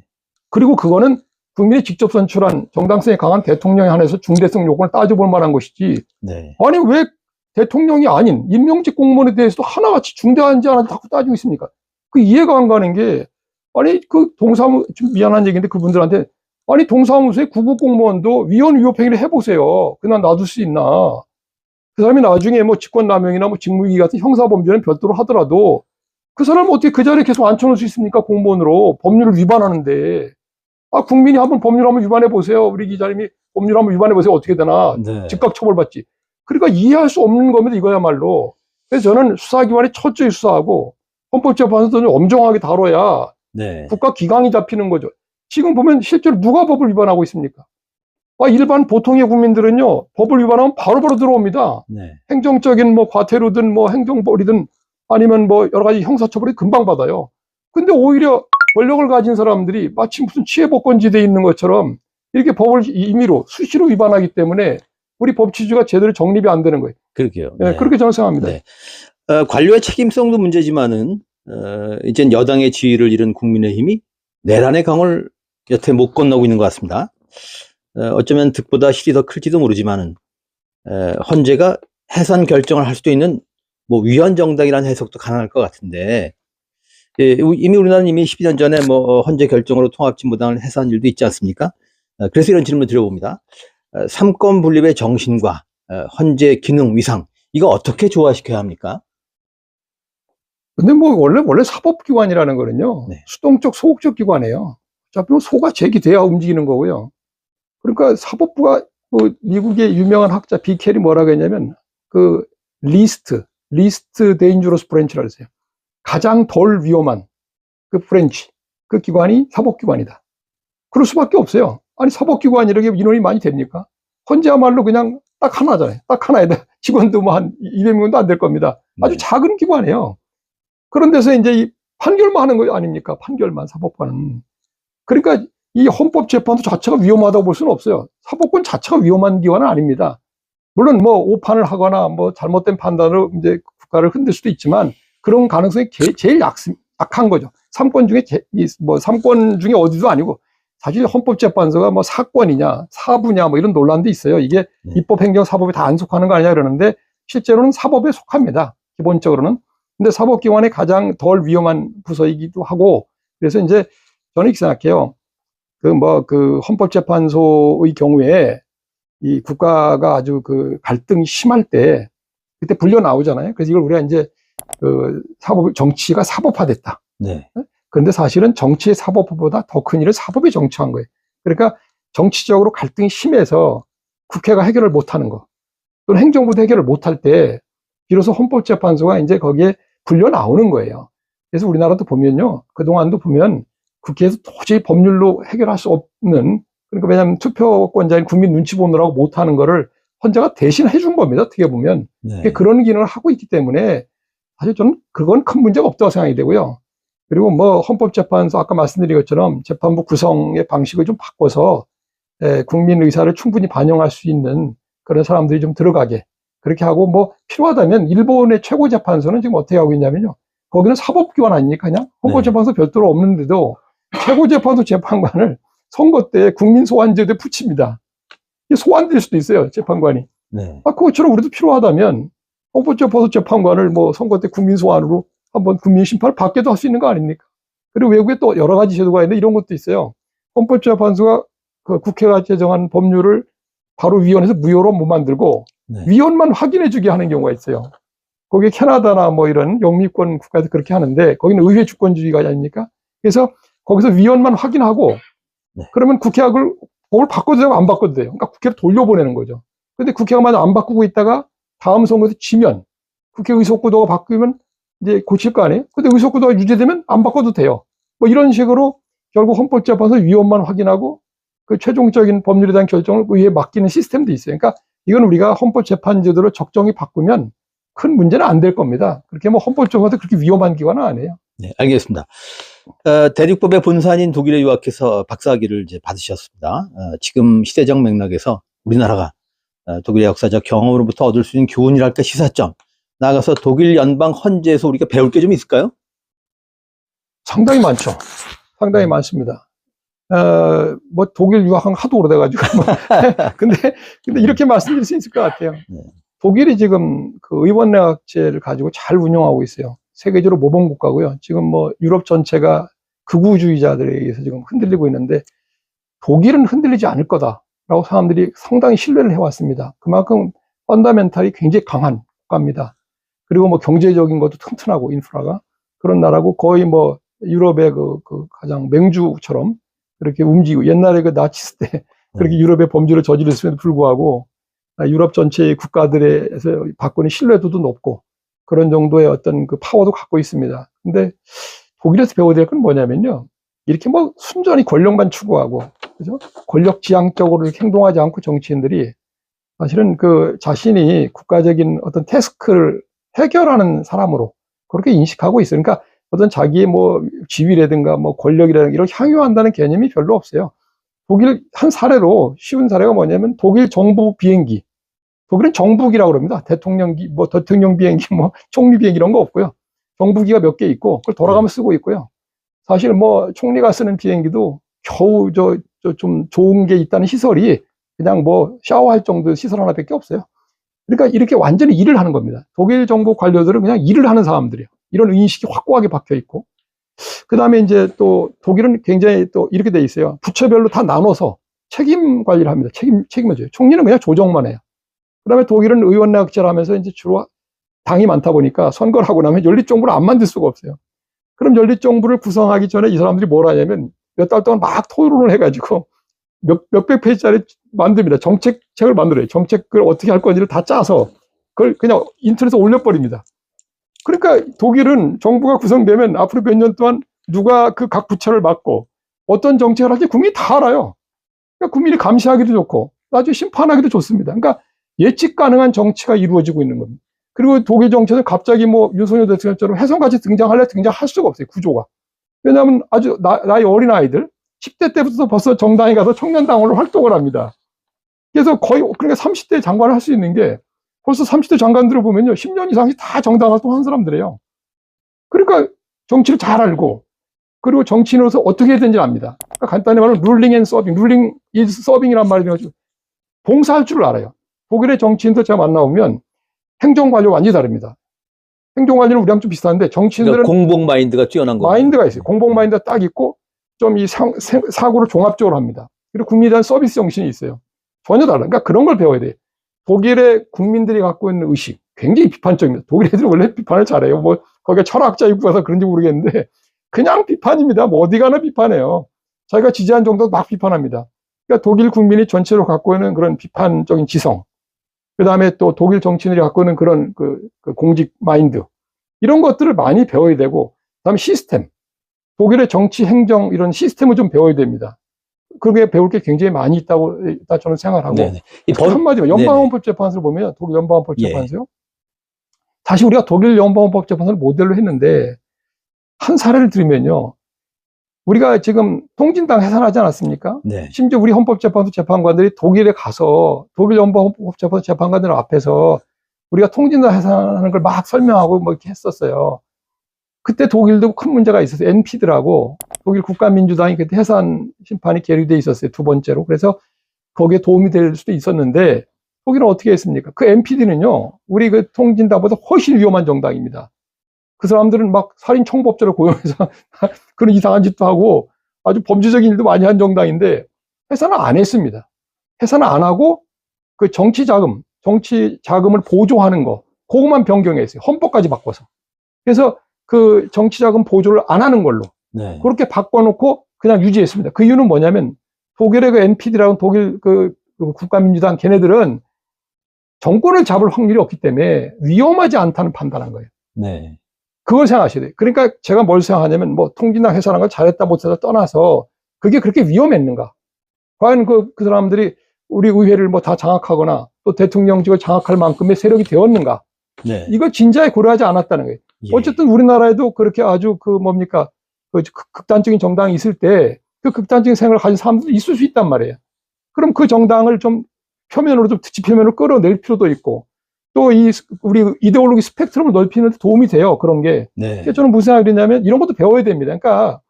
그리고 그거는 국민이 직접 선출한 정당성이 강한 대통령에 한해서 중대성 요건을 따져볼 만한 것이지. 네. 아니 왜 대통령이 아닌 임명직 공무원에 대해서도 하나같이 중대한지 않은지 자꾸 따지고 있습니까? 그 이해가 안 가는 게 아니 그 동사무 좀 미안한 얘기인데 그분들한테 아니 동사무소의 구급 공무원도 위헌 위법 행위를 해보세요. 그냥 놔둘 수 있나? 그 사람이 나중에 뭐 직권남용이나 뭐 직무유기 같은 형사범죄는 별도로 하더라도 그 사람은 어떻게 그 자리에 계속 앉혀놓을 수 있습니까? 공무원으로 법률을 위반하는데. 국민이 한번 법률 한번 위반해 보세요. 우리 기자님이 법률 한번 위반해 보세요. 어떻게 되나. 네. 즉각 처벌받지. 그러니까 이해할 수 없는 겁니다. 이거야말로. 그래서 저는 수사기관이 철저히 수사하고 헌법재판소도 엄정하게 다뤄야 네. 국가 기강이 잡히는 거죠. 지금 보면 실제로 누가 법을 위반하고 있습니까? 일반 보통의 국민들은요, 법을 위반하면 바로바로 들어옵니다. 네. 행정적인 뭐 과태료든 뭐 행정벌이든 아니면 뭐 여러 가지 형사처벌이 금방 받아요. 근데 오히려 권력을 가진 사람들이 마치 무슨 치해복권지대에 있는 것처럼 이렇게 법을 임의로 수시로 위반하기 때문에 우리 법치주의가 제대로 정립이 안 되는 거예요. 그러게요. 네, 그렇게 저는 생각합니다. 네. 관료의 책임성도 문제지만은 이젠 여당의 지위를 잃은 국민의힘이 내란의 강을 여태 못 건너고 있는 것 같습니다. 어쩌면 득보다 실이 더 클지도 모르지만은 헌재가 해산 결정을 할 수도 있는 뭐 위헌 정당이라는 해석도 가능할 것 같은데, 이미 우리나라는 이미 12년 전에 뭐 헌재 결정으로 통합진보당을 해산한 일도 있지 않습니까? 그래서 이런 질문을 드려봅니다. 삼권 분립의 정신과 헌재 기능 위상, 이거 어떻게 조화시켜야 합니까? 근데 뭐 원래 사법기관이라는 거는요, 네. 수동적 소극적 기관이에요. 어차피 소가 제기돼야 움직이는 거고요. 그러니까 사법부가 미국의 유명한 학자 비켈이 뭐라고 했냐면 그 리스트 데인저러스 브랜치라고 했어요. 가장 덜 위험한 그 브랜치, 그 기관이 사법기관이다. 그럴 수밖에 없어요. 아니 사법기관이라게 인원이 많이 됩니까? 헌재야말로 그냥 딱 하나잖아요. 딱 하나에다 직원도 뭐 한 200명도 안 될 겁니다. 아주 네. 작은 기관이에요. 그런 데서 이제 이 판결만 하는 거 아닙니까? 판결만 사법관은. 그러니까 이 헌법재판소 자체가 위험하다고 볼 수는 없어요. 사법권 자체가 위험한 기관은 아닙니다. 물론 뭐 오판을 하거나 뭐 잘못된 판단으로 이제 국가를 흔들 수도 있지만 그런 가능성이 제일 약한 거죠. 삼권 중에 삼권 중에 어디도 아니고 사실 헌법재판소가 뭐 사권이냐 사부냐 뭐 이런 논란도 있어요. 이게 입법, 행정, 사법에 다 안 속하는 거 아니냐 그러는데 실제로는 사법에 속합니다. 기본적으로는. 근데 사법기관의 가장 덜 위험한 부서이기도 하고 그래서 이제 저는 이렇게 생각해요. 그 헌법재판소의 경우에 이 국가가 아주 그 갈등이 심할 때 그때 불려 나오잖아요. 그래서 이걸 우리가 이제 정치가 사법화됐다. 네. 그런데 사실은 정치의 사법화보다 더 큰 일을 사법이 정치한 거예요. 그러니까 정치적으로 갈등이 심해서 국회가 해결을 못하는 거 또는 행정부도 해결을 못할 때 비로소 헌법재판소가 이제 거기에 불려 나오는 거예요. 그래서 우리나라도 보면요. 그동안도 보면 국회에서 도저히 법률로 해결할 수 없는, 그러니까 왜냐하면 투표권자인 국민 눈치 보느라고 못하는 거를 헌재가 대신 해준 겁니다. 어떻게 보면. 네. 그런 기능을 하고 있기 때문에 사실 저는 그건 큰 문제가 없다고 생각이 되고요. 그리고 뭐 헌법재판소 아까 말씀드린 것처럼 재판부 구성의 방식을 좀 바꿔서 국민 의사를 충분히 반영할 수 있는 그런 사람들이 좀 들어가게 그렇게 하고 뭐 필요하다면 일본의 최고재판소는 지금 어떻게 하고 있냐면요. 거기는 사법기관 아닙니까? 그냥 헌법재판소 별도로 없는데도 최고재판소 재판관을 선거 때 국민소환제도에 붙입니다. 이게 소환될 수도 있어요. 재판관이. 네. 그것처럼 우리도 필요하다면 헌법재판소 재판관을 뭐 선거 때 국민소환으로 한번 국민심판을 받게도 할 수 있는 거 아닙니까? 그리고 외국에 또 여러 가지 제도가 있는데 이런 것도 있어요. 헌법재판소가 그 국회가 제정한 법률을 바로 위원회에서 무효로 못 만들고 네. 위원만 확인해 주게 하는 경우가 있어요. 거기 캐나다나 뭐 이런 영미권 국가에서 그렇게 하는데 거기는 의회 주권주의가 아닙니까? 그래서 거기서 위원만 확인하고 네. 그러면 국회가 그걸 바꿔도 되고 안 바꿔도 돼요. 그러니까 국회를 돌려보내는 거죠. 근데 국회가 만약 안 바꾸고 있다가 다음 선거에서 지면 국회 의석구도가 바뀌면 이제 고칠 거 아니에요? 근데 의석구도가 유지되면 안 바꿔도 돼요. 뭐 이런 식으로 결국 헌법재판소 위원만 확인하고 그 최종적인 법률에 대한 결정을 의회에 맡기는 시스템도 있어요. 그러니까 이건 우리가 헌법재판제도를 적정히 바꾸면 큰 문제는 안 될 겁니다. 그렇게 뭐 헌법재판도 그렇게 위험한 기관은 아니에요. 네, 알겠습니다. 대륙법의 본산인 독일에 유학해서 박사학위를 이제 받으셨습니다. 지금 시대적 맥락에서 우리나라가 독일의 역사적 경험으로부터 얻을 수 있는 교훈이랄까 시사점, 나아가서 독일 연방 헌재에서 우리가 배울 게 좀 있을까요? 상당히 많죠. 상당히 많습니다. 뭐 독일 유학한 하도 오래돼가지고 근데 이렇게 말씀드릴 수 있을 것 같아요. 네. 독일이 지금 그 의원내각제를 가지고 잘 운영하고 있어요. 세계적으로 모범 국가고요. 지금 뭐 유럽 전체가 극우주의자들에 의해서 지금 흔들리고 있는데 독일은 흔들리지 않을 거다라고 사람들이 상당히 신뢰를 해왔습니다. 그만큼 펀더멘탈이 굉장히 강한 국가입니다. 그리고 뭐 경제적인 것도 튼튼하고 인프라가 그런 나라고 거의 뭐 유럽의 그 가장 맹주처럼 그렇게 움직이고 옛날에 그 나치스 때 그렇게 유럽의 범죄를 저질렀음에도 불구하고 유럽 전체의 국가들에서 받고 있는 신뢰도도 높고 그런 정도의 어떤 그 파워도 갖고 있습니다. 근데 독일에서 배워야 될 건 뭐냐면요. 이렇게 뭐 순전히 권력만 추구하고, 그죠? 권력 지향적으로 이렇게 행동하지 않고 정치인들이 사실은 그 자신이 국가적인 어떤 태스크를 해결하는 사람으로 그렇게 인식하고 있어요. 그러니까 어떤 자기의 뭐 지위라든가 뭐 권력이라든가 이런 향유한다는 개념이 별로 없어요. 독일 한 사례로 쉬운 사례가 뭐냐면 독일 정부 비행기. 독일은 정부기라고 그럽니다. 대통령기, 뭐 대통령 비행기, 뭐 총리 비행기 이런 거 없고요. 정부기가 몇 개 있고 그걸 돌아가면서 쓰고 있고요. 사실 뭐 총리가 쓰는 비행기도 겨우 좀 좋은 게 있다는 시설이 그냥 뭐 샤워할 정도 시설 하나밖에 없어요. 그러니까 이렇게 완전히 일을 하는 겁니다. 독일 정부 관료들은 그냥 일을 하는 사람들이에요. 이런 인식이 확고하게 박혀 있고. 그 다음에 이제 또 독일은 굉장히 또 이렇게 돼 있어요. 부처별로 다 나눠서 책임 관리를 합니다. 책임을 져요. 총리는 그냥 조정만 해요. 그 다음에 독일은 의원내각제를 하면서 이제 주로 당이 많다 보니까 선거를 하고 나면 연립정부를 안 만들 수가 없어요. 그럼 연립정부를 구성하기 전에 이 사람들이 뭘 하냐면 몇 달 동안 막 토론을 해가지고 몇백 페이지짜리 만듭니다. 정책을 만들어요. 정책을 어떻게 할 건지를 다 짜서 그걸 그냥 인터넷에 올려버립니다. 그러니까 독일은 정부가 구성되면 앞으로 몇 년 동안 누가 그 각 부처를 맡고 어떤 정책을 할지 국민이 다 알아요. 그러니까 국민이 감시하기도 좋고 나중에 심판하기도 좋습니다. 그러니까 예측 가능한 정치가 이루어지고 있는 겁니다. 그리고 독일 정치는 갑자기 뭐 윤석열 대통령처럼 혜성같이 등장할 수가 없어요. 구조가. 왜냐하면 아주 나이 어린 아이들 10대 때부터 벌써 정당에 가서 청년당으로 활동을 합니다. 그래서 거의 그러니까 30대 장관을 할 수 있는 게 벌써 30대 장관들을 보면요. 10년 이상씩 다 정당 활동한 사람들이에요. 그러니까 정치를 잘 알고 그리고 정치인으로서 어떻게 해야 되는지 압니다. 그러니까 간단히 말하면 룰링 앤 서빙, 룰링 is 서빙이란 말이 되어가지고 봉사할 줄 알아요. 독일의 정치인들 제가 만나보면 행정관료 완전히 다릅니다. 행정관료는 우리랑 좀 비슷한데 정치인들은 그러니까 공복 마인드가 뛰어난 거예요. 마인드가 있어요. 공복 마인드가 딱 있고 좀 이 사고를 종합적으로 합니다. 그리고 국민에 대한 서비스 정신이 있어요. 전혀 달라. 그러니까 그런 걸 배워야 돼요. 독일의 국민들이 갖고 있는 의식 굉장히 비판적입니다. 독일 애들은 원래 비판을 잘해요. 뭐 거기가 철학자 입고 가서 그런지 모르겠는데 그냥 비판입니다. 뭐 어디 가나 비판해요. 자기가 지지한 정도 막 비판합니다. 그러니까 독일 국민이 전체로 갖고 있는 그런 비판적인 지성, 그 다음에 또 독일 정치인들이 갖고 있는 그런 그 공직 마인드, 이런 것들을 많이 배워야 되고, 그 다음에 시스템, 독일의 정치, 행정 이런 시스템을 좀 배워야 됩니다. 그게 배울 게 굉장히 많이 있다고 저는 생각하고, 한마디로 연방헌법재판소를 보면 독일 연방헌법재판소요. 사실 우리가 독일 연방헌법재판소를 모델로 했는데 한 사례를 들으면요. 우리가 지금 통진당 해산하지 않았습니까? 네. 심지어 우리 헌법재판소 재판관들이 독일에 가서 독일 연방헌법재판소 재판관들 앞에서 우리가 통진당 해산하는 걸 막 설명하고 뭐 이렇게 했었어요. 그때 독일도 큰 문제가 있었어요. NPD라고 독일 국가민주당이 그때 해산 심판이 계류돼 있었어요. 두 번째로. 그래서 거기에 도움이 될 수도 있었는데 독일은 어떻게 했습니까? 그 NPD는요, 우리 그 통진당보다 훨씬 위험한 정당입니다. 그 사람들은 막 살인 청법자를 고용해서 그런 이상한 짓도 하고 아주 범죄적인 일도 많이 한 정당인데 해산을 안 했습니다. 해산을 안 하고 그 정치 자금을 보조하는 거, 그것만 변경했어요. 헌법까지 바꿔서. 그래서 그 정치 자금 보조를 안 하는 걸로 네. 그렇게 바꿔놓고 그냥 유지했습니다. 그 이유는 뭐냐면 독일의 그 NPD라는 독일 그 국가민주당 걔네들은 정권을 잡을 확률이 없기 때문에 위험하지 않다는 판단한 거예요. 네. 그걸 생각하셔야 돼요. 그러니까 제가 뭘 생각하냐면 뭐 통진당 해산한 걸 잘했다 못했다 떠나서 그게 그렇게 위험했는가? 과연 그 사람들이 우리 의회를 뭐 다 장악하거나 또 대통령직을 장악할 만큼의 세력이 되었는가? 네. 이거 진지하게 고려하지 않았다는 거예요. 예. 어쨌든 우리나라에도 그렇게 아주 그 뭡니까? 그 극단적인 정당이 있을 때 그 극단적인 생각을 가진 사람들도 있을 수 있단 말이에요. 그럼 그 정당을 좀 표면으로 좀 지표면으로 끌어낼 필요도 있고 또 우리 이데올로기 스펙트럼을 넓히는 데 도움이 돼요. 그런 게. 네. 그래서 저는 무슨 생각이 드냐면 이런 것도 배워야 됩니다. 그러니까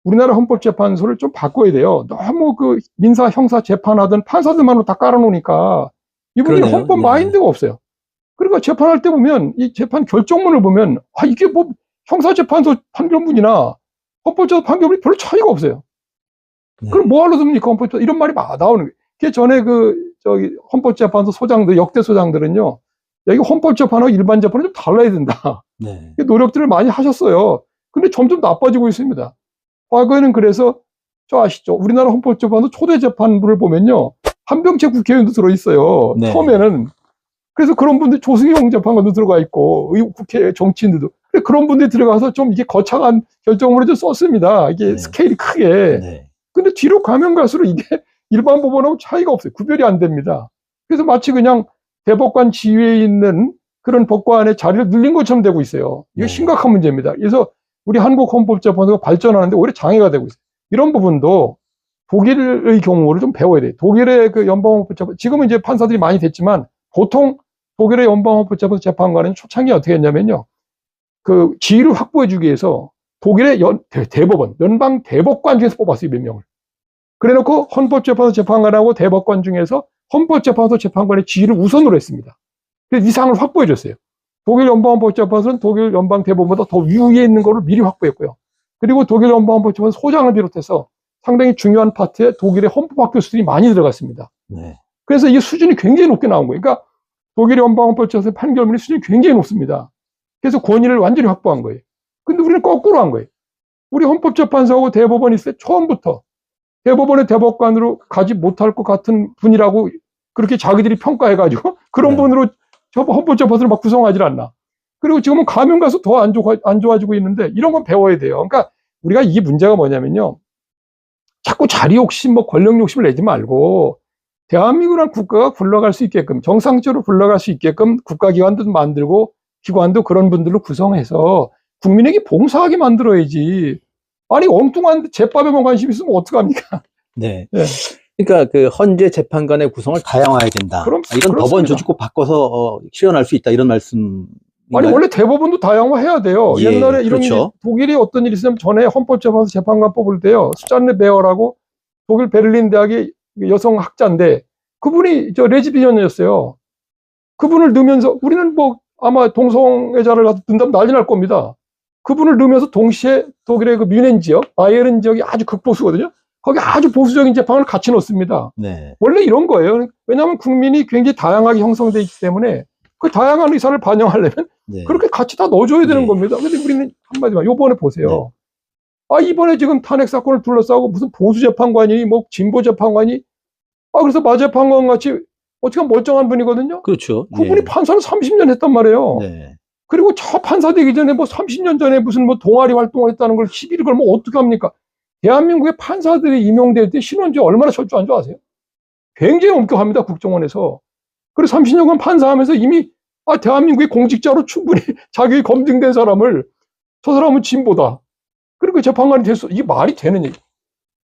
우리나라 헌법재판소를 좀 바꿔야 돼요. 너무 그 민사 형사 재판하던 판사들만으로 다 깔아놓으니까 이분들이 그러네요. 헌법 네. 마인드가 없어요. 그러니까 재판할 때 보면 이 재판 결정문을 보면 아 이게 뭐 형사재판소 판결문이나 헌법재판소 판결문이 별로 차이가 없어요. 네. 그럼 뭐 하러 듭니까 헌법재판소 이런 말이 막 나오는 거예요. 그 전에 저기 헌법재판소 소장들 역대 소장들은요. 야, 이거 헌법재판하고 일반 재판은 좀 달라야 된다. 네. 노력들을 많이 하셨어요. 근데 점점 나빠지고 있습니다. 과거에는 그래서 저 아시죠? 우리나라 헌법재판소 초대 재판부를 보면요. 한병채 국회의원도 들어있어요. 네. 처음에는. 그래서 그런 분들 조승용 재판관도 들어가 있고 국회 정치인들도 그런 분들이 들어가서 좀 이게 거창한 결정문을 좀 썼습니다. 이게 네. 스케일이 크게. 네. 근데 뒤로 가면 갈수록 이게 일반 법원하고 차이가 없어요. 구별이 안 됩니다. 그래서 마치 그냥 대법관 지위에 있는 그런 법관의 자리를 늘린 것처럼 되고 있어요. 이거 네. 심각한 문제입니다. 그래서 우리 한국 헌법재판소가 발전하는데 오히려 장애가 되고 있어요. 이런 부분도 독일의 경우를 좀 배워야 돼요. 독일의 그 연방헌법재판, 지금은 이제 판사들이 많이 됐지만 보통 독일의 연방헌법재판소 재판관은 초창기에 어떻게 했냐면요. 그 지위를 확보해주기 위해서 독일의 대법원, 연방 대법관 중에서 뽑았어요, 몇 명을. 그래 놓고 헌법재판소 재판관하고 대법관 중에서 헌법재판소 재판관의 지위를 우선으로 했습니다. 그래서 이 상을 확보해줬어요. 독일 연방헌법재판소는 독일 연방대법원보다 더 위에 있는 거를 미리 확보했고요. 그리고 독일 연방헌법재판소 소장을 비롯해서 상당히 중요한 파트에 독일의 헌법학 교수들이 많이 들어갔습니다. 네. 그래서 이 수준이 굉장히 높게 나온 거예요. 그러니까 독일 연방헌법재판소의 판결문의 수준이 굉장히 높습니다. 그래서 권위를 완전히 확보한 거예요. 근데 우리는 거꾸로 한 거예요. 우리 헌법재판소하고 대법원이 있을 때 처음부터 대법원의 대법관으로 가지 못할 것 같은 분이라고 그렇게 자기들이 평가해가지고 그런 네. 분으로 헌법재판소를 막 구성하지 않나. 그리고 지금은 가면 가서 더 안 좋아지고 있는데 이런 건 배워야 돼요. 그러니까 우리가 이게 문제가 뭐냐면요. 자꾸 자리 욕심, 뭐 권력 욕심을 내지 말고 대한민국이라는 국가가 굴러갈 수 있게끔 정상적으로 굴러갈 수 있게끔 국가기관도 만들고 기관도 그런 분들로 구성해서 국민에게 봉사하게 만들어야지. 아니 엉뚱한 재법에만 관심 있으면 어떡합니까? 네. 네. 그러니까 그 헌재 재판관의 구성을 다양화해야 된다. 이런 그렇습니다. 법원 조직 꼭 바꿔서 실현할 수 있다 이런 말씀. 아니 원래 대법원도 다양화해야 돼요. 예, 옛날에 이런 그렇죠. 독일이 어떤 일이 있으면 전에 헌법재판소 재판관 뽑을 때요. 수잔네 베어라고 독일 베를린 대학의 여성 학자인데 그분이 저 레즈비언이었어요. 그분을 넣으면서 우리는 뭐 아마 동성애자를 넣는다면 난리 날 겁니다. 그분을 넣으면서 동시에 독일의 그 뮌헨 지역, 바이에른 지역이 아주 극보수거든요. 거기 아주 보수적인 재판을 같이 넣습니다. 네. 원래 이런 거예요. 왜냐하면 국민이 굉장히 다양하게 형성되어 있기 때문에 그 다양한 의사를 반영하려면 네. 그렇게 같이 다 넣어줘야 되는 네. 겁니다. 근데 우리는 한마디만 요번에 보세요. 네. 아 이번에 지금 탄핵 사건을 둘러싸고 무슨 보수 재판관이 뭐 진보 재판관이 그래서 마 재판관 같이 어떻게 멀쩡한 분이거든요. 그렇죠. 그분이 예. 판사를 30년 했단 말이에요. 네. 그리고 저 판사 되기 전에 뭐 30년 전에 무슨 뭐 동아리 활동을 했다는 걸 시비를 걸면 어떻게 합니까? 대한민국의 판사들이 임용될 때 신원지 얼마나 철저한 줄 아세요? 굉장히 엄격합니다. 국정원에서. 그리고 30년간 판사하면서 이미 대한민국의 공직자로 충분히 자격이 검증된 사람을 저 사람은 진보다. 그리고 재판관이 됐어. 이게 말이 되는 얘기.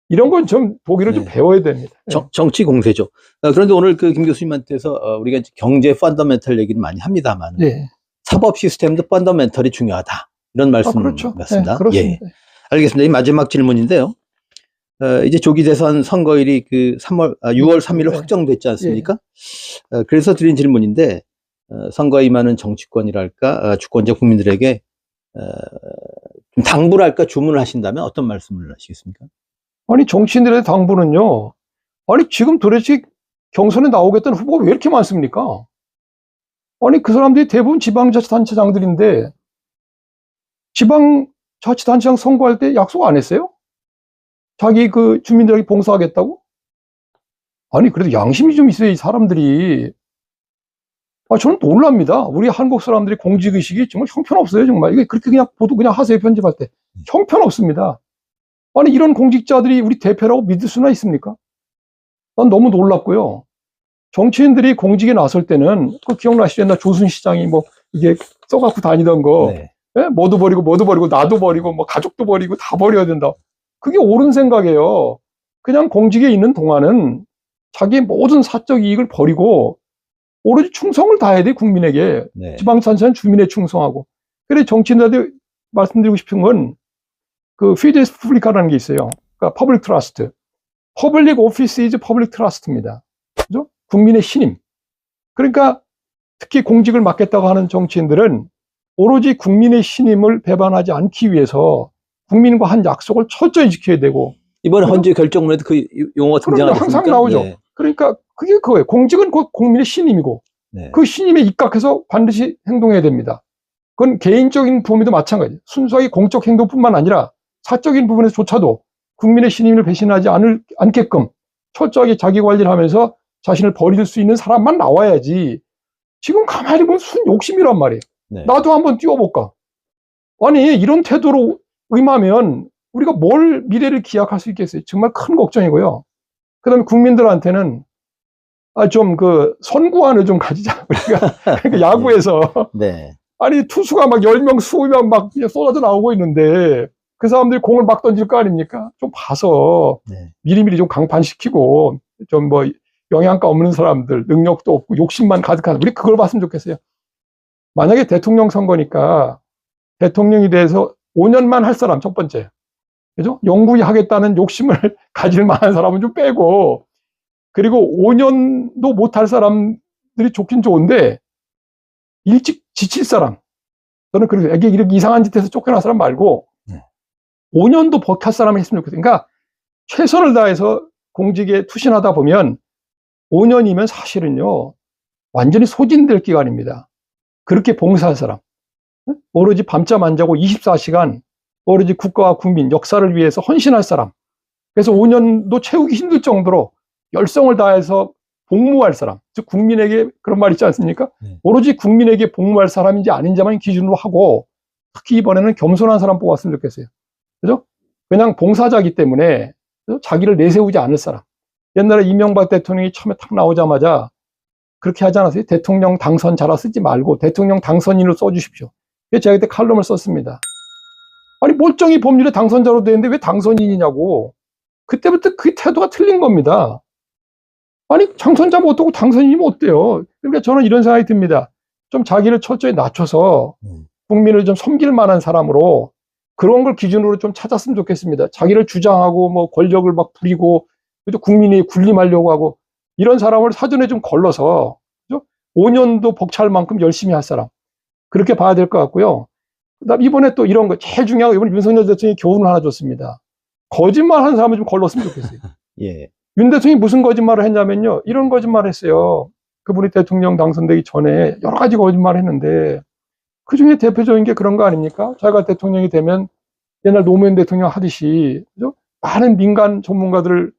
이런 건 좀 독일을 좀 네. 배워야 됩니다. 정치 공세죠. 그런데 오늘 그 김 교수님한테서 우리가 이제 경제 펀더멘털 얘기를 많이 합니다만 네. 사법 시스템도 펀더멘털이 중요하다. 이런 말씀 그렇죠. 같습니다. 네, 그렇습니다. 예. 알겠습니다. 이 마지막 질문인데요. 이제 조기 대선 선거일이 그 6월 3일 네. 확정됐지 않습니까? 그래서 드린 질문인데, 선거에 임하는 정치권이랄까, 주권자 국민들에게, 좀 당부랄까, 주문을 하신다면 어떤 말씀을 하시겠습니까? 아니, 정치인들의 당부는요, 아니, 지금 도대체 경선에 나오겠다는 후보가 왜 이렇게 많습니까? 아니, 그 사람들이 대부분 지방자치단체장들인데, 지방자치단체장 선거할 때 약속 안 했어요? 자기 그 주민들에게 봉사하겠다고? 아니, 그래도 양심이 좀 있어야 이 사람들이. 저는 놀랍니다. 우리 한국 사람들이 공직의식이 정말 형편없어요, 정말. 이게 그렇게 그냥 보도 그냥 하세요, 편집할 때. 형편없습니다. 아니, 이런 공직자들이 우리 대표라고 믿을 수나 있습니까? 난 너무 놀랍고요. 정치인들이 공직에 나설 때는, 그 기억나시죠? 옛날 조순 시장이 뭐, 이게 써갖고 다니던 거, 네. 뭐도 버리고, 나도 버리고, 뭐, 가족도 버리고, 다 버려야 된다. 그게 옳은 생각이에요. 그냥 공직에 있는 동안은 자기 모든 사적 이익을 버리고, 오로지 충성을 다해야 돼, 국민에게. 네. 지방자치는 주민에 충성하고. 그래, 정치인들한테 말씀드리고 싶은 건, 그, 피데스 푸블리카라는 게 있어요. 그러니까, 퍼블릭 트러스트. 퍼블릭 오피스 이즈 퍼블릭 트러스트입니다. 그죠? 국민의 신임. 그러니까, 특히 공직을 맡겠다고 하는 정치인들은 오로지 국민의 신임을 배반하지 않기 위해서 국민과 한 약속을 철저히 지켜야 되고. 이번에 헌재 결정문에도 그 용어가 등장하지 않습니까? 항상 나오죠. 네. 그러니까, 그게 그거예요. 공직은 곧 국민의 신임이고, 네. 그 신임에 입각해서 반드시 행동해야 됩니다. 그건 개인적인 부분에도 마찬가지예요. 순수하게 공적 행동뿐만 아니라 사적인 부분에서조차도 국민의 신임을 배신하지 않게끔 철저하게 자기 관리를 하면서 자신을 버릴 수 있는 사람만 나와야지. 지금 가만히 보면 순 욕심이란 말이에요. 네. 나도 한번 뛰어볼까. 아니, 이런 태도로 임하면 우리가 뭘 미래를 기약할 수 있겠어요. 정말 큰 걱정이고요. 그 다음에 국민들한테는 좀 그 선구안을 좀 가지자. 우리가 그러니까 야구에서 네. 아니 투수가 막 10명, 20명 막 쏟아져 나오고 있는데 그 사람들이 공을 막 던질 거 아닙니까? 좀 봐서 네. 미리미리 좀 강판시키고 좀 뭐 영양가 없는 사람들, 능력도 없고 욕심만 가득한 우리 그걸 봤으면 좋겠어요. 만약에 대통령 선거니까 대통령이 돼서 5년만 할 사람 첫 번째. 그죠? 영구히 하겠다는 욕심을 가질 만한 사람은 좀 빼고 그리고 5년도 못할 사람들이 좋긴 좋은데 일찍 지칠 사람 저는 그렇게 이렇게 이상한 짓 해서 쫓겨난 사람 말고 5년도 버틸 사람을 했으면 좋겠어요. 그러니까 최선을 다해서 공직에 투신하다 보면 5년이면 사실은요 완전히 소진될 기간입니다. 그렇게 봉사할 사람 오로지 밤잠 안 자고 24시간 오로지 국가와 국민 역사를 위해서 헌신할 사람 그래서 5년도 채우기 힘들 정도로 열성을 다해서 복무할 사람, 즉 국민에게 그런 말 있지 않습니까? 오로지 국민에게 복무할 사람인지 아닌지만 기준으로 하고 특히 이번에는 겸손한 사람 뽑았으면 좋겠어요. 그죠? 그냥 봉사자기 때문에 그죠? 자기를 내세우지 않을 사람. 옛날에 이명박 대통령이 처음에 탁 나오자마자 그렇게 하지 않았어요? 대통령 당선자라 쓰지 말고 대통령 당선인으로 써주십시오. 그래서 제가 그때 칼럼을 썼습니다. 아니 멀쩡히 법률에 당선자로 되는데 왜 당선인이냐고. 그때부터 그 태도가 틀린 겁니다. 아니 당선자면 어떻고 당선인이면 어때요? 그러니까 저는 이런 생각이 듭니다. 좀 자기를 철저히 낮춰서 국민을 좀 섬길 만한 사람으로 그런 걸 기준으로 좀 찾았으면 좋겠습니다. 자기를 주장하고 뭐 권력을 막 부리고 또 국민이 군림하려고 하고 이런 사람을 사전에 좀 걸러서 그죠? 5년도 벅찰 만큼 열심히 할 사람 그렇게 봐야 될 것 같고요. 그다음 이번에 또 이런 거 제일 중요한 거 이번에 윤석열 대통령이 교훈을 하나 줬습니다. 거짓말하는 사람을 좀 걸렀으면 좋겠어요. 예. 윤 대통령이 무슨 거짓말을 했냐면요. 이런 거짓말을 했어요. 그분이 대통령 당선되기 전에 여러 가지 거짓말을 했는데 그중에 대표적인 게 그런 거 아닙니까? 자기가 대통령이 되면 옛날 노무현 대통령 하듯이 그죠? 많은 민간 전문가들을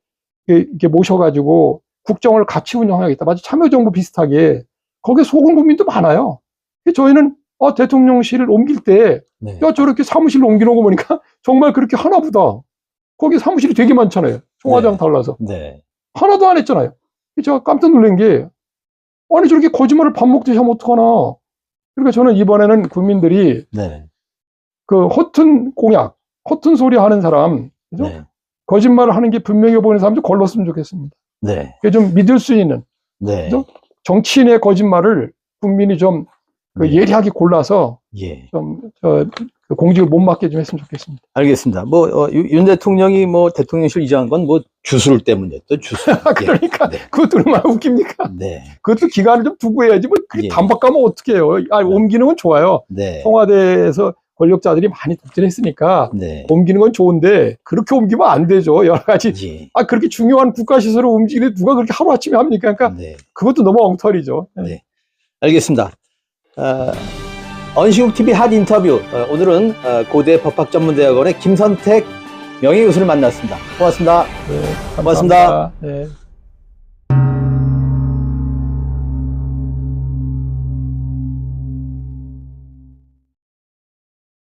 이렇게 모셔가지고 국정을 같이 운영하겠다. 마치 참여정부 비슷하게 거기에 속은 국민도 많아요. 저희는 대통령실을 옮길 때 야, 저렇게 사무실로 옮기는 거 보니까 정말 그렇게 하나 보다. 거기 사무실이 되게 많잖아요. 청와대랑 달라서. 네. 하나도 안 했잖아요. 제가 깜짝 놀란 게 아니 저렇게 거짓말을 밥 먹듯이 하면 어떡하나. 그러니까 저는 이번에는 국민들이 그 허튼 공약, 허튼 소리 하는 사람, 그죠? 거짓말을 하는 게 분명해 보이는 사람 좀 걸렀으면 좋겠습니다. 그게 좀 믿을 수 있는 그죠? 정치인의 거짓말을 국민이 좀 예리하게 골라서 좀 공직을 못 맡게 좀 했으면 좋겠습니다. 알겠습니다. 윤 대통령이 대통령실 이전한 건 주술 때문이었죠. 주술. 그러니까 네. 그것도 얼마나 웃깁니까? 네. 그것도 기간을 좀 두고 해야지. 그게 예. 단박 가면 어떡해요. 옮기는 건 좋아요. 네. 청와대에서 권력자들이 많이 독재했으니까 네. 옮기는 건 좋은데 그렇게 옮기면 안 되죠. 여러 가지. 예. 그렇게 중요한 국가시설을 옮기는데 누가 그렇게 하루아침에 합니까? 그러니까 네. 그것도 너무 엉터리죠. 네. 알겠습니다. 언시국 TV 핫 인터뷰. 오늘은 고대 법학전문대학원의 김선택 명예교수를 만났습니다. 고맙습니다. 네, 고맙습니다. 네.